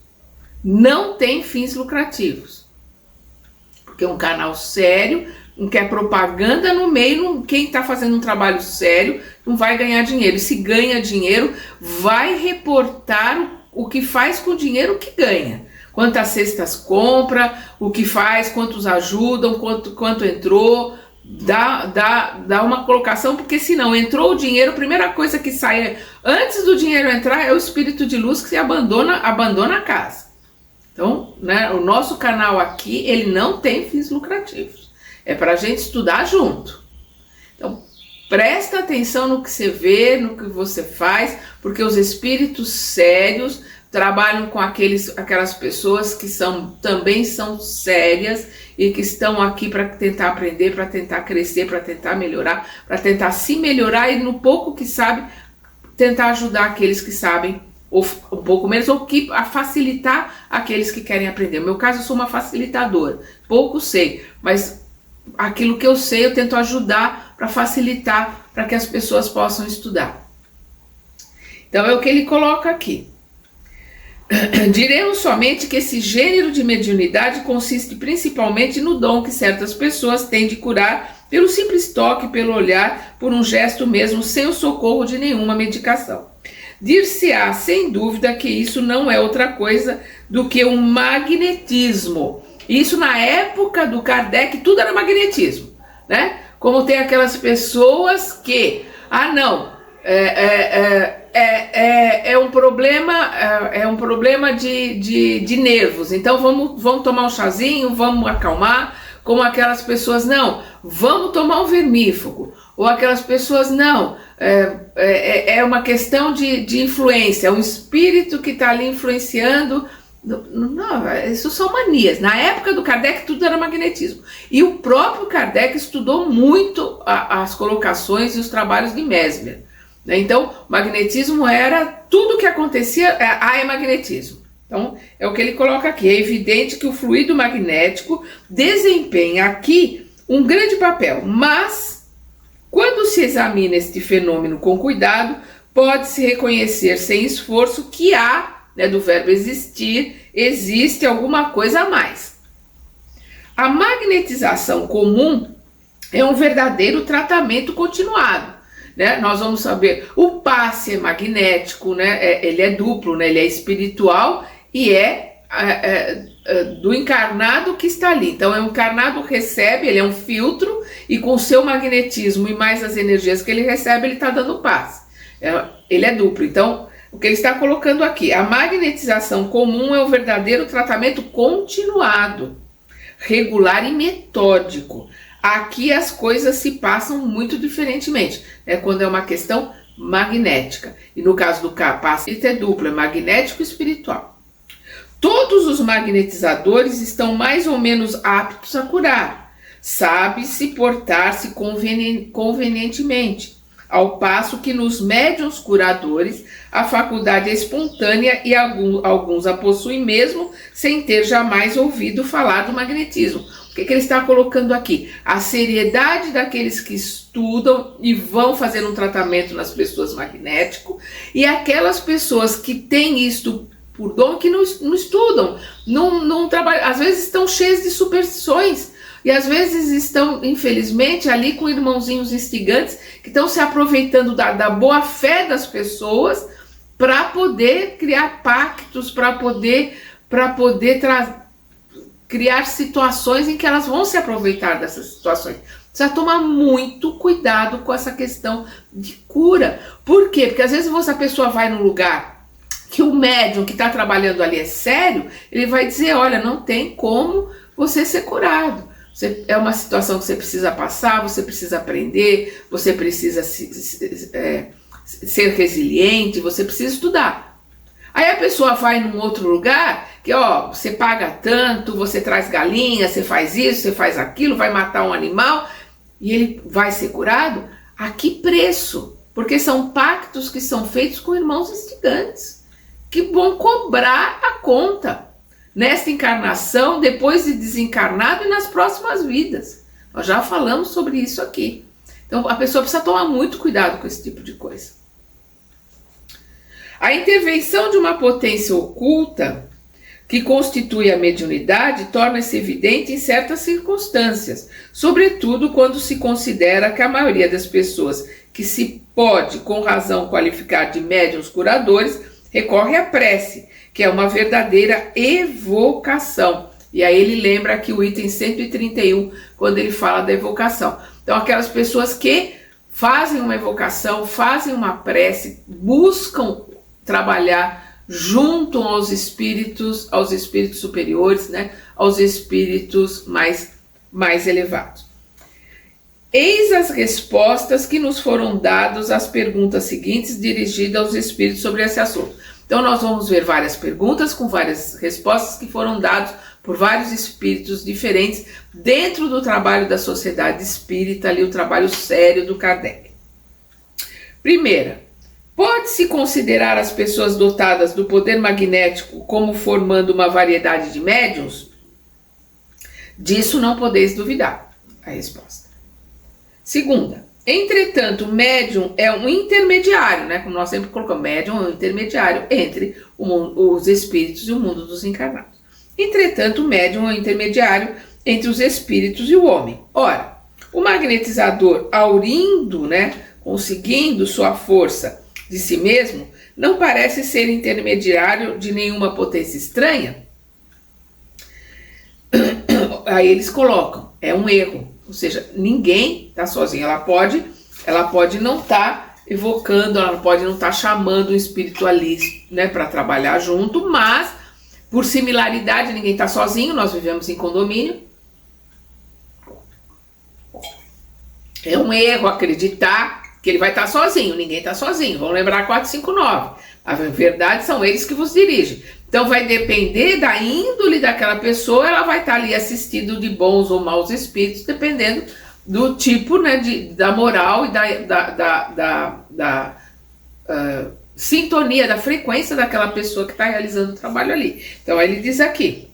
A: não tem fins lucrativos. Porque um canal sério, não quer propaganda no meio, quem está fazendo um trabalho sério não vai ganhar dinheiro. E se ganha dinheiro, vai reportar o que faz com o dinheiro que ganha. Quantas cestas compra, o que faz, quantos ajudam, quanto entrou. Dá uma colocação, porque se não entrou o dinheiro, a primeira coisa que sai antes do dinheiro entrar é o espírito de luz que se abandona a casa. Então, né, o nosso canal aqui, ele não tem fins lucrativos, é para a gente estudar junto. Então presta atenção no que você vê, no que você faz, porque os espíritos sérios trabalham com aquelas pessoas que também são sérias e que estão aqui para tentar aprender, para tentar crescer, para tentar melhorar, para tentar se melhorar e no pouco que sabe, tentar ajudar aqueles que sabem ou um pouco menos, ou a facilitar aqueles que querem aprender. No meu caso, eu sou uma facilitadora, pouco sei, mas aquilo que eu sei eu tento ajudar para facilitar, para que as pessoas possam estudar. Então é o que ele coloca aqui. Diremos somente que esse gênero de mediunidade consiste principalmente no dom que certas pessoas têm de curar pelo simples toque, pelo olhar, por um gesto mesmo, sem o socorro de nenhuma medicação. Dir-se-á, sem dúvida, que isso não é outra coisa do que um magnetismo. Isso na época do Kardec, tudo era magnetismo, né? Como tem aquelas pessoas que, é um problema de nervos, então vamos tomar um chazinho, vamos acalmar, como aquelas pessoas, não, vamos tomar um vermífugo, ou aquelas pessoas, não, é uma questão de influência, um espírito que está ali influenciando. Não, isso são manias. Na época do Kardec tudo era magnetismo, e o próprio Kardec estudou muito as colocações e os trabalhos de Mesmer. Então, magnetismo era tudo que acontecia, é magnetismo. Então, é o que ele coloca aqui. É evidente que o fluido magnético desempenha aqui um grande papel, mas quando se examina este fenômeno com cuidado, pode-se reconhecer sem esforço que há, do verbo existir, existe alguma coisa a mais. A magnetização comum é um verdadeiro tratamento continuado, né? Nós vamos saber, o passe é magnético, né? Ele é duplo, né? Ele é espiritual e do encarnado que está ali. Então, o encarnado recebe, ele é um filtro, e com o seu magnetismo e mais as energias que ele recebe, ele está dando passe. Ele é duplo. Então, o que ele está colocando aqui, a magnetização comum é o verdadeiro tratamento continuado, regular e metódico. Aqui as coisas se passam muito diferentemente, né, quando é uma questão magnética. E no caso do capacete é duplo, é magnético e espiritual. Todos os magnetizadores estão mais ou menos aptos a curar. Sabe-se portar-se convenientemente, ao passo que nos médiuns curadores a faculdade é espontânea e alguns a possuem mesmo sem ter jamais ouvido falar do magnetismo. O que ele está colocando aqui? A seriedade daqueles que estudam e vão fazer um tratamento nas pessoas magnético, e aquelas pessoas que têm isto por dom, que não estudam, não trabalham, às vezes estão cheias de superstições, e às vezes estão, infelizmente, ali com irmãozinhos instigantes, que estão se aproveitando da boa fé das pessoas para poder criar pactos, para poder criar situações em que elas vão se aproveitar dessas situações. Precisa tomar muito cuidado com essa questão de cura. Por quê? Porque às vezes a pessoa vai num lugar que o médium que está trabalhando ali é sério, ele vai dizer, olha, não tem como você ser curado. É uma situação que você precisa passar, você precisa aprender, você precisa ser resiliente, você precisa estudar. Aí a pessoa vai num outro lugar que, você paga tanto, você traz galinha, você faz isso, você faz aquilo, vai matar um animal e ele vai ser curado. A que preço? Porque são pactos que são feitos com irmãos instigantes, que vão cobrar a conta nesta encarnação, depois de desencarnado e nas próximas vidas. Nós já falamos sobre isso aqui. Então a pessoa precisa tomar muito cuidado com esse tipo de coisa. A intervenção de uma potência oculta que constitui a mediunidade torna-se evidente em certas circunstâncias, sobretudo quando se considera que a maioria das pessoas que se pode com razão qualificar de médiuns curadores recorre à prece, que é uma verdadeira evocação. E aí ele lembra aqui o item 131, quando ele fala da evocação. Então aquelas pessoas que fazem uma evocação, fazem uma prece, buscam trabalhar junto aos espíritos superiores, né, aos espíritos mais elevados. Eis as respostas que nos foram dadas às perguntas seguintes dirigidas aos espíritos sobre esse assunto. Então nós vamos ver várias perguntas com várias respostas que foram dadas por vários espíritos diferentes dentro do trabalho da Sociedade Espírita, ali o trabalho sério do Kardec. Primeira, pode-se considerar as pessoas dotadas do poder magnético como formando uma variedade de médiuns? Disso não podeis duvidar. A resposta. Segunda, entretanto, o médium é um intermediário, né? Como nós sempre colocamos, médium é um intermediário entre os espíritos e o mundo dos encarnados. Entretanto, o médium é um intermediário entre os espíritos e o homem. Ora, o magnetizador aurindo, né, conseguindo sua força de si mesmo, não parece ser intermediário de nenhuma potência estranha? Aí eles colocam, é um erro. Ou seja, ninguém está sozinho. Ela pode não estar evocando, ela pode não estar chamando um espiritualista, né, para trabalhar junto, mas por similaridade ninguém está sozinho. Nós vivemos em condomínio. É um erro acreditar que ele vai estar sozinho. Ninguém está sozinho. Vamos lembrar 459. A verdade são eles que vos dirigem. Então vai depender da índole daquela pessoa, ela vai estar ali assistido de bons ou maus espíritos, dependendo do tipo, né, da moral e da sintonia, da frequência daquela pessoa que está realizando o trabalho ali. Então ele diz aqui,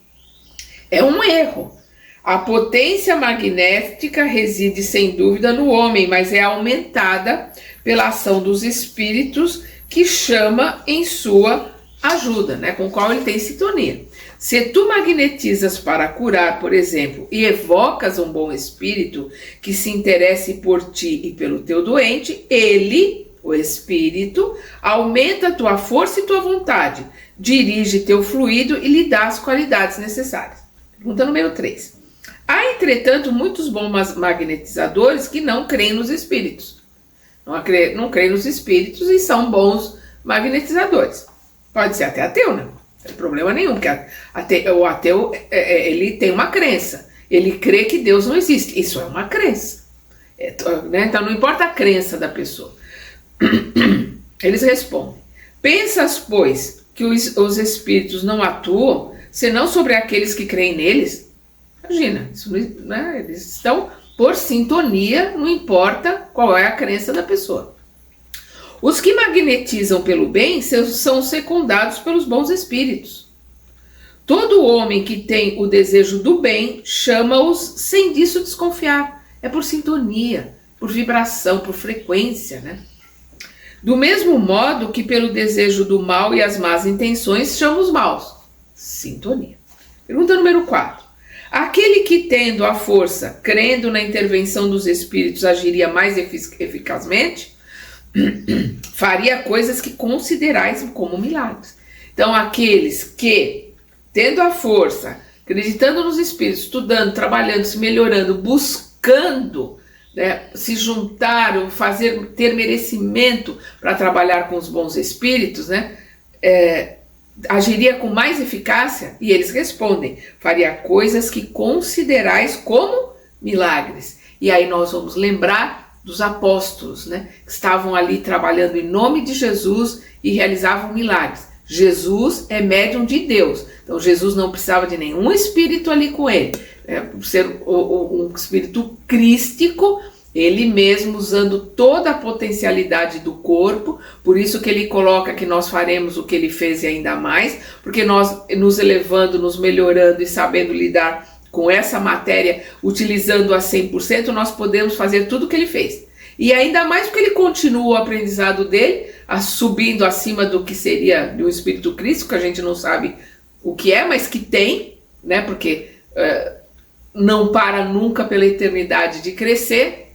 A: é um erro. A potência magnética reside sem dúvida no homem, mas é aumentada pela ação dos espíritos que chama em sua ajuda, né, com o qual ele tem sintonia. Se tu magnetizas para curar, por exemplo, e evocas um bom espírito que se interesse por ti e pelo teu doente, ele, o espírito, aumenta tua força e tua vontade, dirige teu fluido e lhe dá as qualidades necessárias. Pergunta número 3. Há, entretanto, muitos bons magnetizadores que não creem nos espíritos. Não creem nos espíritos e são bons magnetizadores. Pode ser até ateu, né? Não tem problema nenhum, porque o ateu ele tem uma crença. Ele crê que Deus não existe. Isso é uma crença. Né? Então não importa a crença da pessoa. Eles respondem: pensas, pois, que os espíritos não atuam senão sobre aqueles que creem neles? Imagina, isso, né? Eles estão por sintonia, não importa qual é a crença da pessoa. Os que magnetizam pelo bem são secundados pelos bons espíritos. Todo homem que tem o desejo do bem chama-os sem disso desconfiar. É por sintonia, por vibração, por frequência, né? Do mesmo modo que pelo desejo do mal e as más intenções chama os maus. Sintonia. Pergunta número 4. Aquele que, tendo a força, crendo na intervenção dos espíritos, agiria mais eficazmente, faria coisas que considerais como milagres. Então, aqueles que, tendo a força, acreditando nos espíritos, estudando, trabalhando, se melhorando, buscando, né, se juntar, ter merecimento para trabalhar com os bons espíritos, né, agiria com mais eficácia? E eles respondem: faria coisas que considerais como milagres. E aí nós vamos lembrar dos apóstolos, né, que estavam ali trabalhando em nome de Jesus e realizavam milagres. Jesus é médium de Deus, então Jesus não precisava de nenhum espírito ali com ele, por ser um espírito crístico, ele mesmo usando toda a potencialidade do corpo. Por isso que ele coloca que nós faremos o que ele fez e ainda mais, porque nós nos elevando, nos melhorando e sabendo lidar com essa matéria, utilizando a 100%, nós podemos fazer tudo o que ele fez. E ainda mais porque ele continua o aprendizado dele, subindo acima do que seria de um espírito crístico, que a gente não sabe o que é, mas que tem, né? Porque não para nunca pela eternidade de crescer.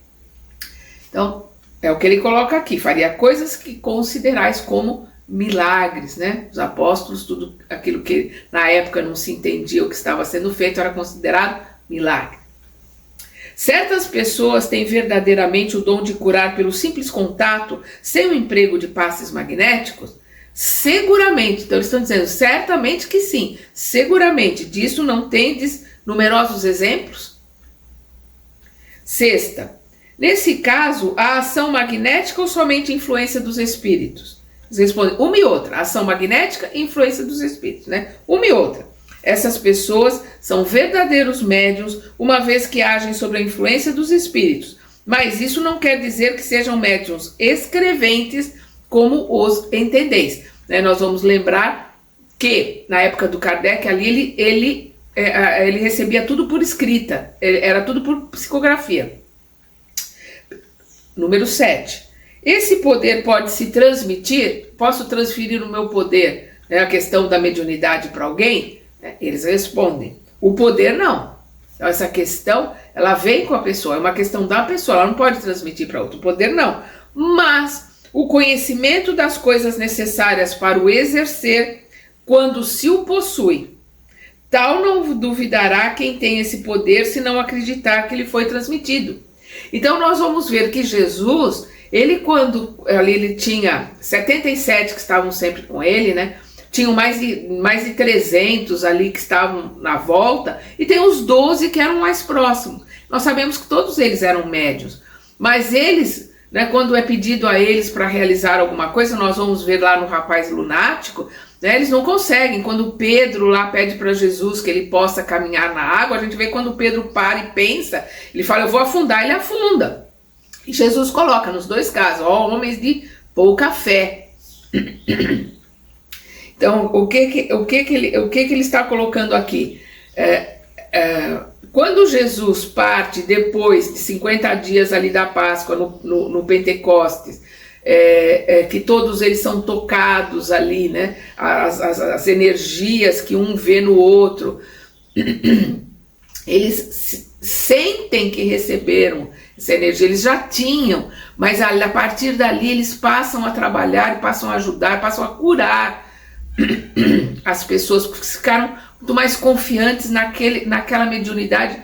A: Então, é o que ele coloca aqui: faria coisas que considerais como milagres, né? Os apóstolos, tudo aquilo que na época não se entendia o que estava sendo feito era considerado milagre. Certas pessoas têm verdadeiramente o dom de curar pelo simples contato, sem o emprego de passes magnéticos? Seguramente. Então eles estão dizendo certamente que sim, seguramente. Disso não tendes numerosos exemplos? Sexta, nesse caso, a ação magnética ou somente influência dos espíritos? Eles respondem uma e outra: ação magnética e influência dos espíritos, né? Uma e outra. Essas pessoas são verdadeiros médiuns, uma vez que agem sob a influência dos espíritos. Mas isso não quer dizer que sejam médiuns escreventes, como os entendeis. Nós vamos lembrar que, na época do Kardec, ali ele recebia tudo por escrita, era tudo por psicografia. Número 7. Esse poder pode se transmitir? Posso transferir o meu poder, a questão da mediunidade, para alguém? Eles respondem: o poder não. Então essa questão, ela vem com a pessoa, é uma questão da pessoa, ela não pode transmitir para outro. O poder não. Mas o conhecimento das coisas necessárias para o exercer, quando se o possui, tal não duvidará quem tem esse poder, se não acreditar que ele foi transmitido. Então nós vamos ver que Jesus, ele quando ali ele tinha 77 que estavam sempre com ele, né? Tinham mais de 300 ali que estavam na volta, e tem os 12 que eram mais próximos. Nós sabemos que todos eles eram médiuns, mas eles, né, quando é pedido a eles para realizar alguma coisa, nós vamos ver lá no rapaz lunático, né, eles não conseguem. Quando Pedro lá pede para Jesus que ele possa caminhar na água, a gente vê quando Pedro para e pensa, ele fala: eu vou afundar, ele afunda. E Jesus coloca nos dois casos: ó, homens de pouca fé. Então, o que ele está colocando aqui? Quando Jesus parte depois de 50 dias ali da Páscoa, no Pentecostes, que todos eles são tocados ali, né? As energias que um vê no outro, eles sentem que receberam essa energia, eles já tinham, mas a partir dali eles passam a trabalhar, passam a ajudar, passam a curar as pessoas, porque ficaram muito mais confiantes naquela mediunidade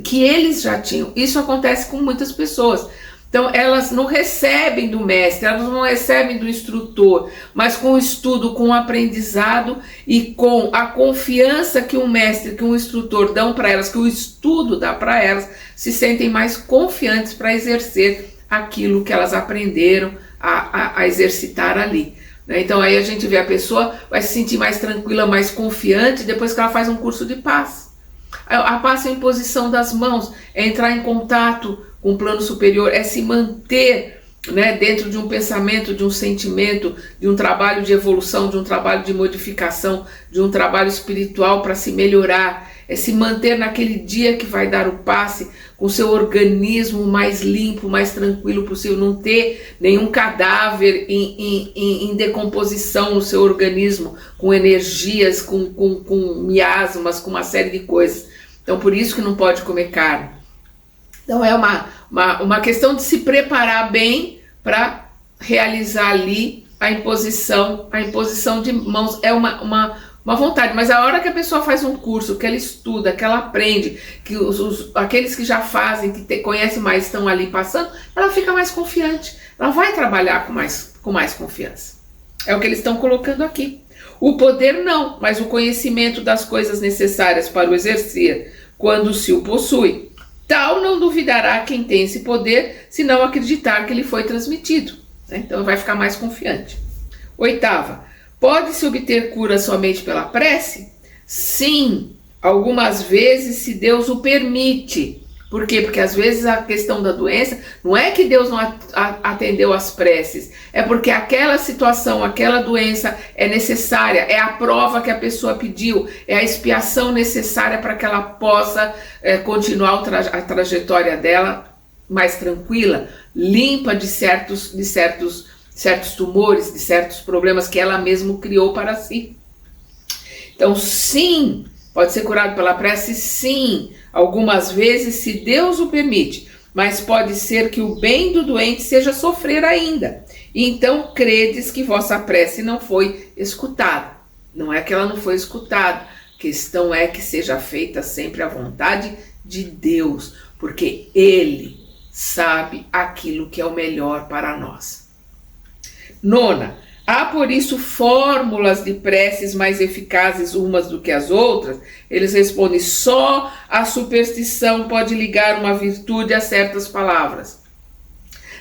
A: que eles já tinham. Isso acontece com muitas pessoas. Então elas não recebem do mestre, elas não recebem do instrutor, mas com o estudo, com o aprendizado e com a confiança que um mestre, que um instrutor dão para elas, que o estudo dá para elas, se sentem mais confiantes para exercer aquilo que elas aprenderam a exercitar ali. Então aí a gente vê a pessoa vai se sentir mais tranquila, mais confiante depois que ela faz um curso de paz. A paz é a imposição das mãos, é entrar em contato com o plano superior, é se manter, né, dentro de um pensamento, de um sentimento, de um trabalho de evolução, de um trabalho de modificação, de um trabalho espiritual para se melhorar, é se manter naquele dia que vai dar o passe com o seu organismo mais limpo, mais tranquilo possível, não ter nenhum cadáver em decomposição no seu organismo, com energias, com miasmas, com uma série de coisas. Então por isso que não pode comer carne. Então é uma questão de se preparar bem para realizar ali a imposição de mãos. É uma vontade, mas a hora que a pessoa faz um curso, que ela estuda, que ela aprende, que aqueles que já fazem, que conhecem mais, estão ali passando, ela fica mais confiante, ela vai trabalhar com mais confiança. É o que eles estão colocando aqui. O poder não, mas o conhecimento das coisas necessárias para o exercer, quando se o possui. Tal não duvidará quem tem esse poder, se não acreditar que lhe foi transmitido. Então vai ficar mais confiante. 8ª, pode-se obter cura somente pela prece? Sim, algumas vezes, se Deus o permite. Por quê? Porque às vezes a questão da doença não é que Deus não atendeu às preces, é porque aquela situação, aquela doença é necessária, é a prova que a pessoa pediu, é a expiação necessária para que ela possa continuar a trajetória dela mais tranquila, limpa de certos tumores, de certos problemas que ela mesma criou para si. Então sim, pode ser curado pela prece, sim, algumas vezes, se Deus o permite, mas pode ser que o bem do doente seja sofrer ainda. Então credes que vossa prece não foi escutada. Não é que ela não foi escutada, a questão é que seja feita sempre a vontade de Deus, porque Ele sabe aquilo que é o melhor para nós. 9ª, há por isso fórmulas de preces mais eficazes umas do que as outras? Eles respondem, só a superstição pode ligar uma virtude a certas palavras.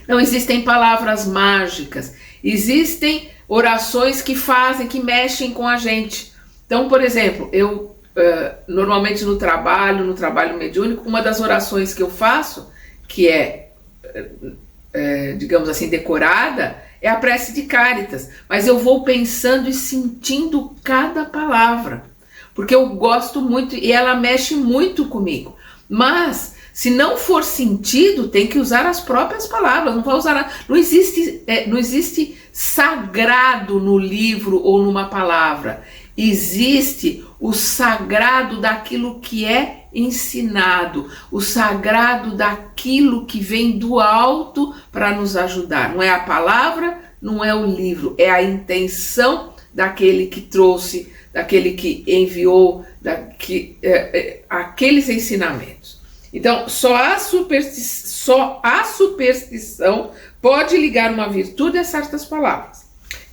A: Não existem palavras mágicas, existem orações que mexem com a gente. Então, por exemplo, eu normalmente no trabalho mediúnico, uma das orações que eu faço, que digamos assim, decorada, é a prece de Cáritas, mas eu vou pensando e sentindo cada palavra, porque eu gosto muito e ela mexe muito comigo. Mas se não for sentido, tem que usar as próprias palavras, não existe sagrado no livro ou numa palavra. Existe o sagrado daquilo que é ensinado, o sagrado daquilo que vem do alto para nos ajudar. Não é a palavra, não é o livro, é a intenção daquele que trouxe, daquele que enviou, aqueles ensinamentos. Então, só a superstição pode ligar uma virtude a certas palavras.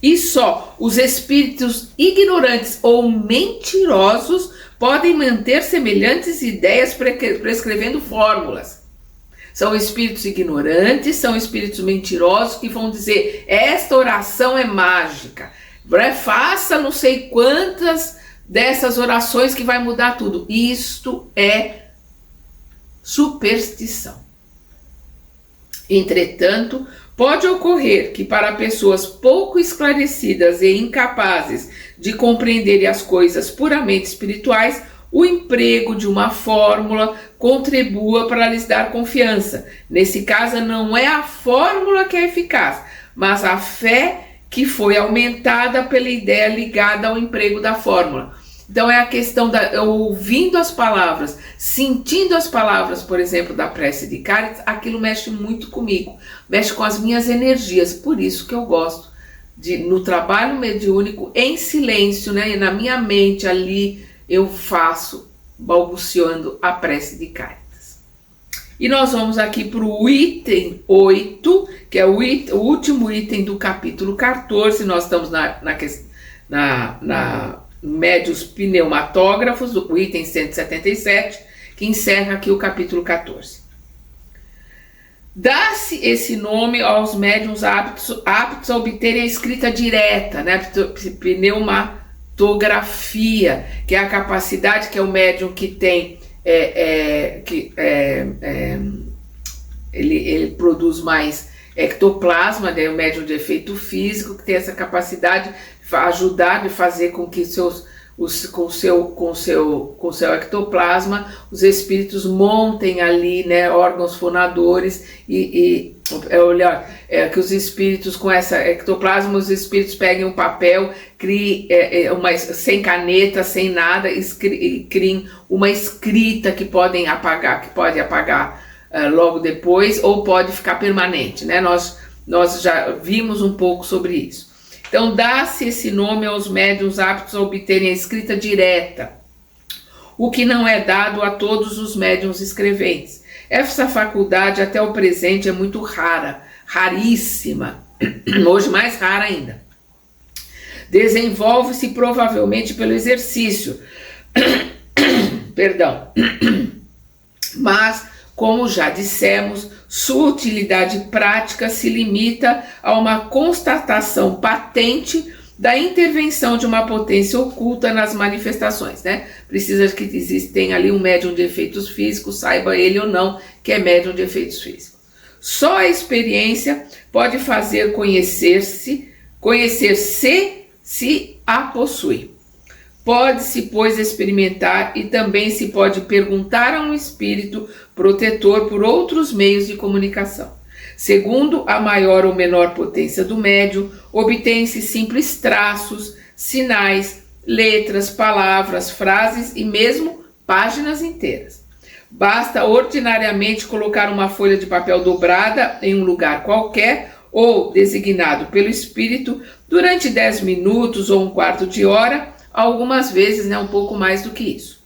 A: E só os espíritos ignorantes ou mentirosos podem manter semelhantes ideias prescrevendo fórmulas. São espíritos ignorantes, são espíritos mentirosos que vão dizer, esta oração é mágica, faça não sei quantas dessas orações que vai mudar tudo. Isto é superstição. Entretanto, pode ocorrer que para pessoas pouco esclarecidas e incapazes de compreenderem as coisas puramente espirituais, o emprego de uma fórmula contribua para lhes dar confiança. Nesse caso, não é a fórmula que é eficaz, mas a fé que foi aumentada pela ideia ligada ao emprego da fórmula. Então é a questão da ouvindo as palavras, sentindo as palavras, por exemplo, da prece de Caritas, aquilo mexe muito comigo, mexe com as minhas energias. Por isso que eu gosto de, no trabalho mediúnico, em silêncio, né, na minha mente ali, eu faço balbuciando a prece de Caritas. E nós vamos aqui para o item 8, que é o último item do capítulo 14. Nós estamos na médios pneumatógrafos, o item 177, que encerra aqui o capítulo 14. Dá-se esse nome aos médiuns aptos a obterem a escrita direta, né? Pneumatografia, que é a capacidade que é o médium que tem, ele produz mais ectoplasma, né? O médium de efeito físico, que tem essa capacidade de ajudar, de fazer com que com seu ectoplasma os espíritos montem ali, né, órgãos fonadores que os espíritos com essa ectoplasma, os espíritos peguem um papel, criem sem caneta, sem nada, e criem uma escrita que pode apagar logo depois, ou pode ficar permanente, né? Nós já vimos um pouco sobre isso. Então, dá-se esse nome aos médiuns aptos a obterem a escrita direta, o que não é dado a todos os médiuns escreventes. Essa faculdade, até o presente, é muito rara, raríssima, hoje mais rara ainda. Desenvolve-se provavelmente pelo exercício, perdão, mas, como já dissemos, sua utilidade prática se limita a uma constatação patente da intervenção de uma potência oculta nas manifestações, né? Precisa que tenha ali um médium de efeitos físicos, saiba ele ou não que é médium de efeitos físicos. Só a experiência pode fazer conhecer se a possui. Pode-se, pois, experimentar e também se pode perguntar a um espírito protetor por outros meios de comunicação. Segundo a maior ou menor potência do médium, obtém-se simples traços, sinais, letras, palavras, frases e mesmo páginas inteiras. Basta ordinariamente colocar uma folha de papel dobrada em um lugar qualquer ou designado pelo espírito durante 10 minutos ou um quarto de hora, algumas vezes, né, um pouco mais do que isso.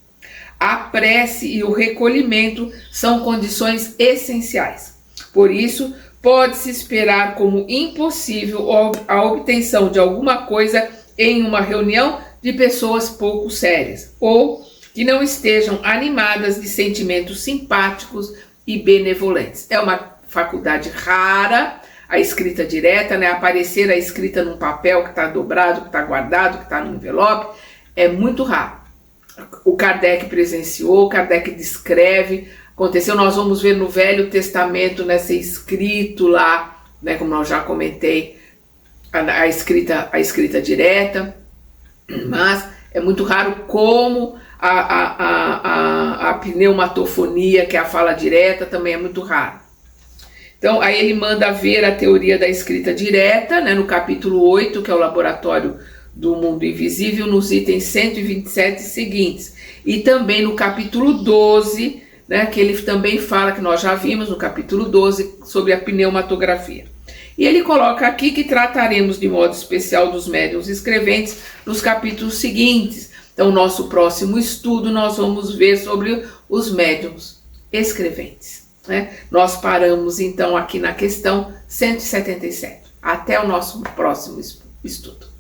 A: A prece e o recolhimento são condições essenciais. Por isso, pode-se esperar como impossível a obtenção de alguma coisa em uma reunião de pessoas pouco sérias, ou que não estejam animadas de sentimentos simpáticos e benevolentes. É uma faculdade rara, a escrita direta, né? Aparecer a escrita num papel que está dobrado, que está guardado, que está no envelope, é muito raro. O Kardec presenciou, o Kardec descreve, aconteceu, nós vamos ver no Velho Testamento, né, ser escrito lá, né, como eu já comentei, a escrita direta, mas é muito raro como a pneumatofonia, que é a fala direta, também é muito raro. Então, aí ele manda ver a teoria da escrita direta, né, no capítulo 8, que é o Laboratório do Mundo Invisível, nos itens 127 seguintes. E também no capítulo 12, né, que ele também fala, que nós já vimos no capítulo 12, sobre a pneumatografia. E ele coloca aqui que trataremos de modo especial dos médiuns escreventes nos capítulos seguintes. Então, nosso próximo estudo, nós vamos ver sobre os médiuns escreventes. Né? Nós paramos então aqui na questão 177. Até o nosso próximo estudo.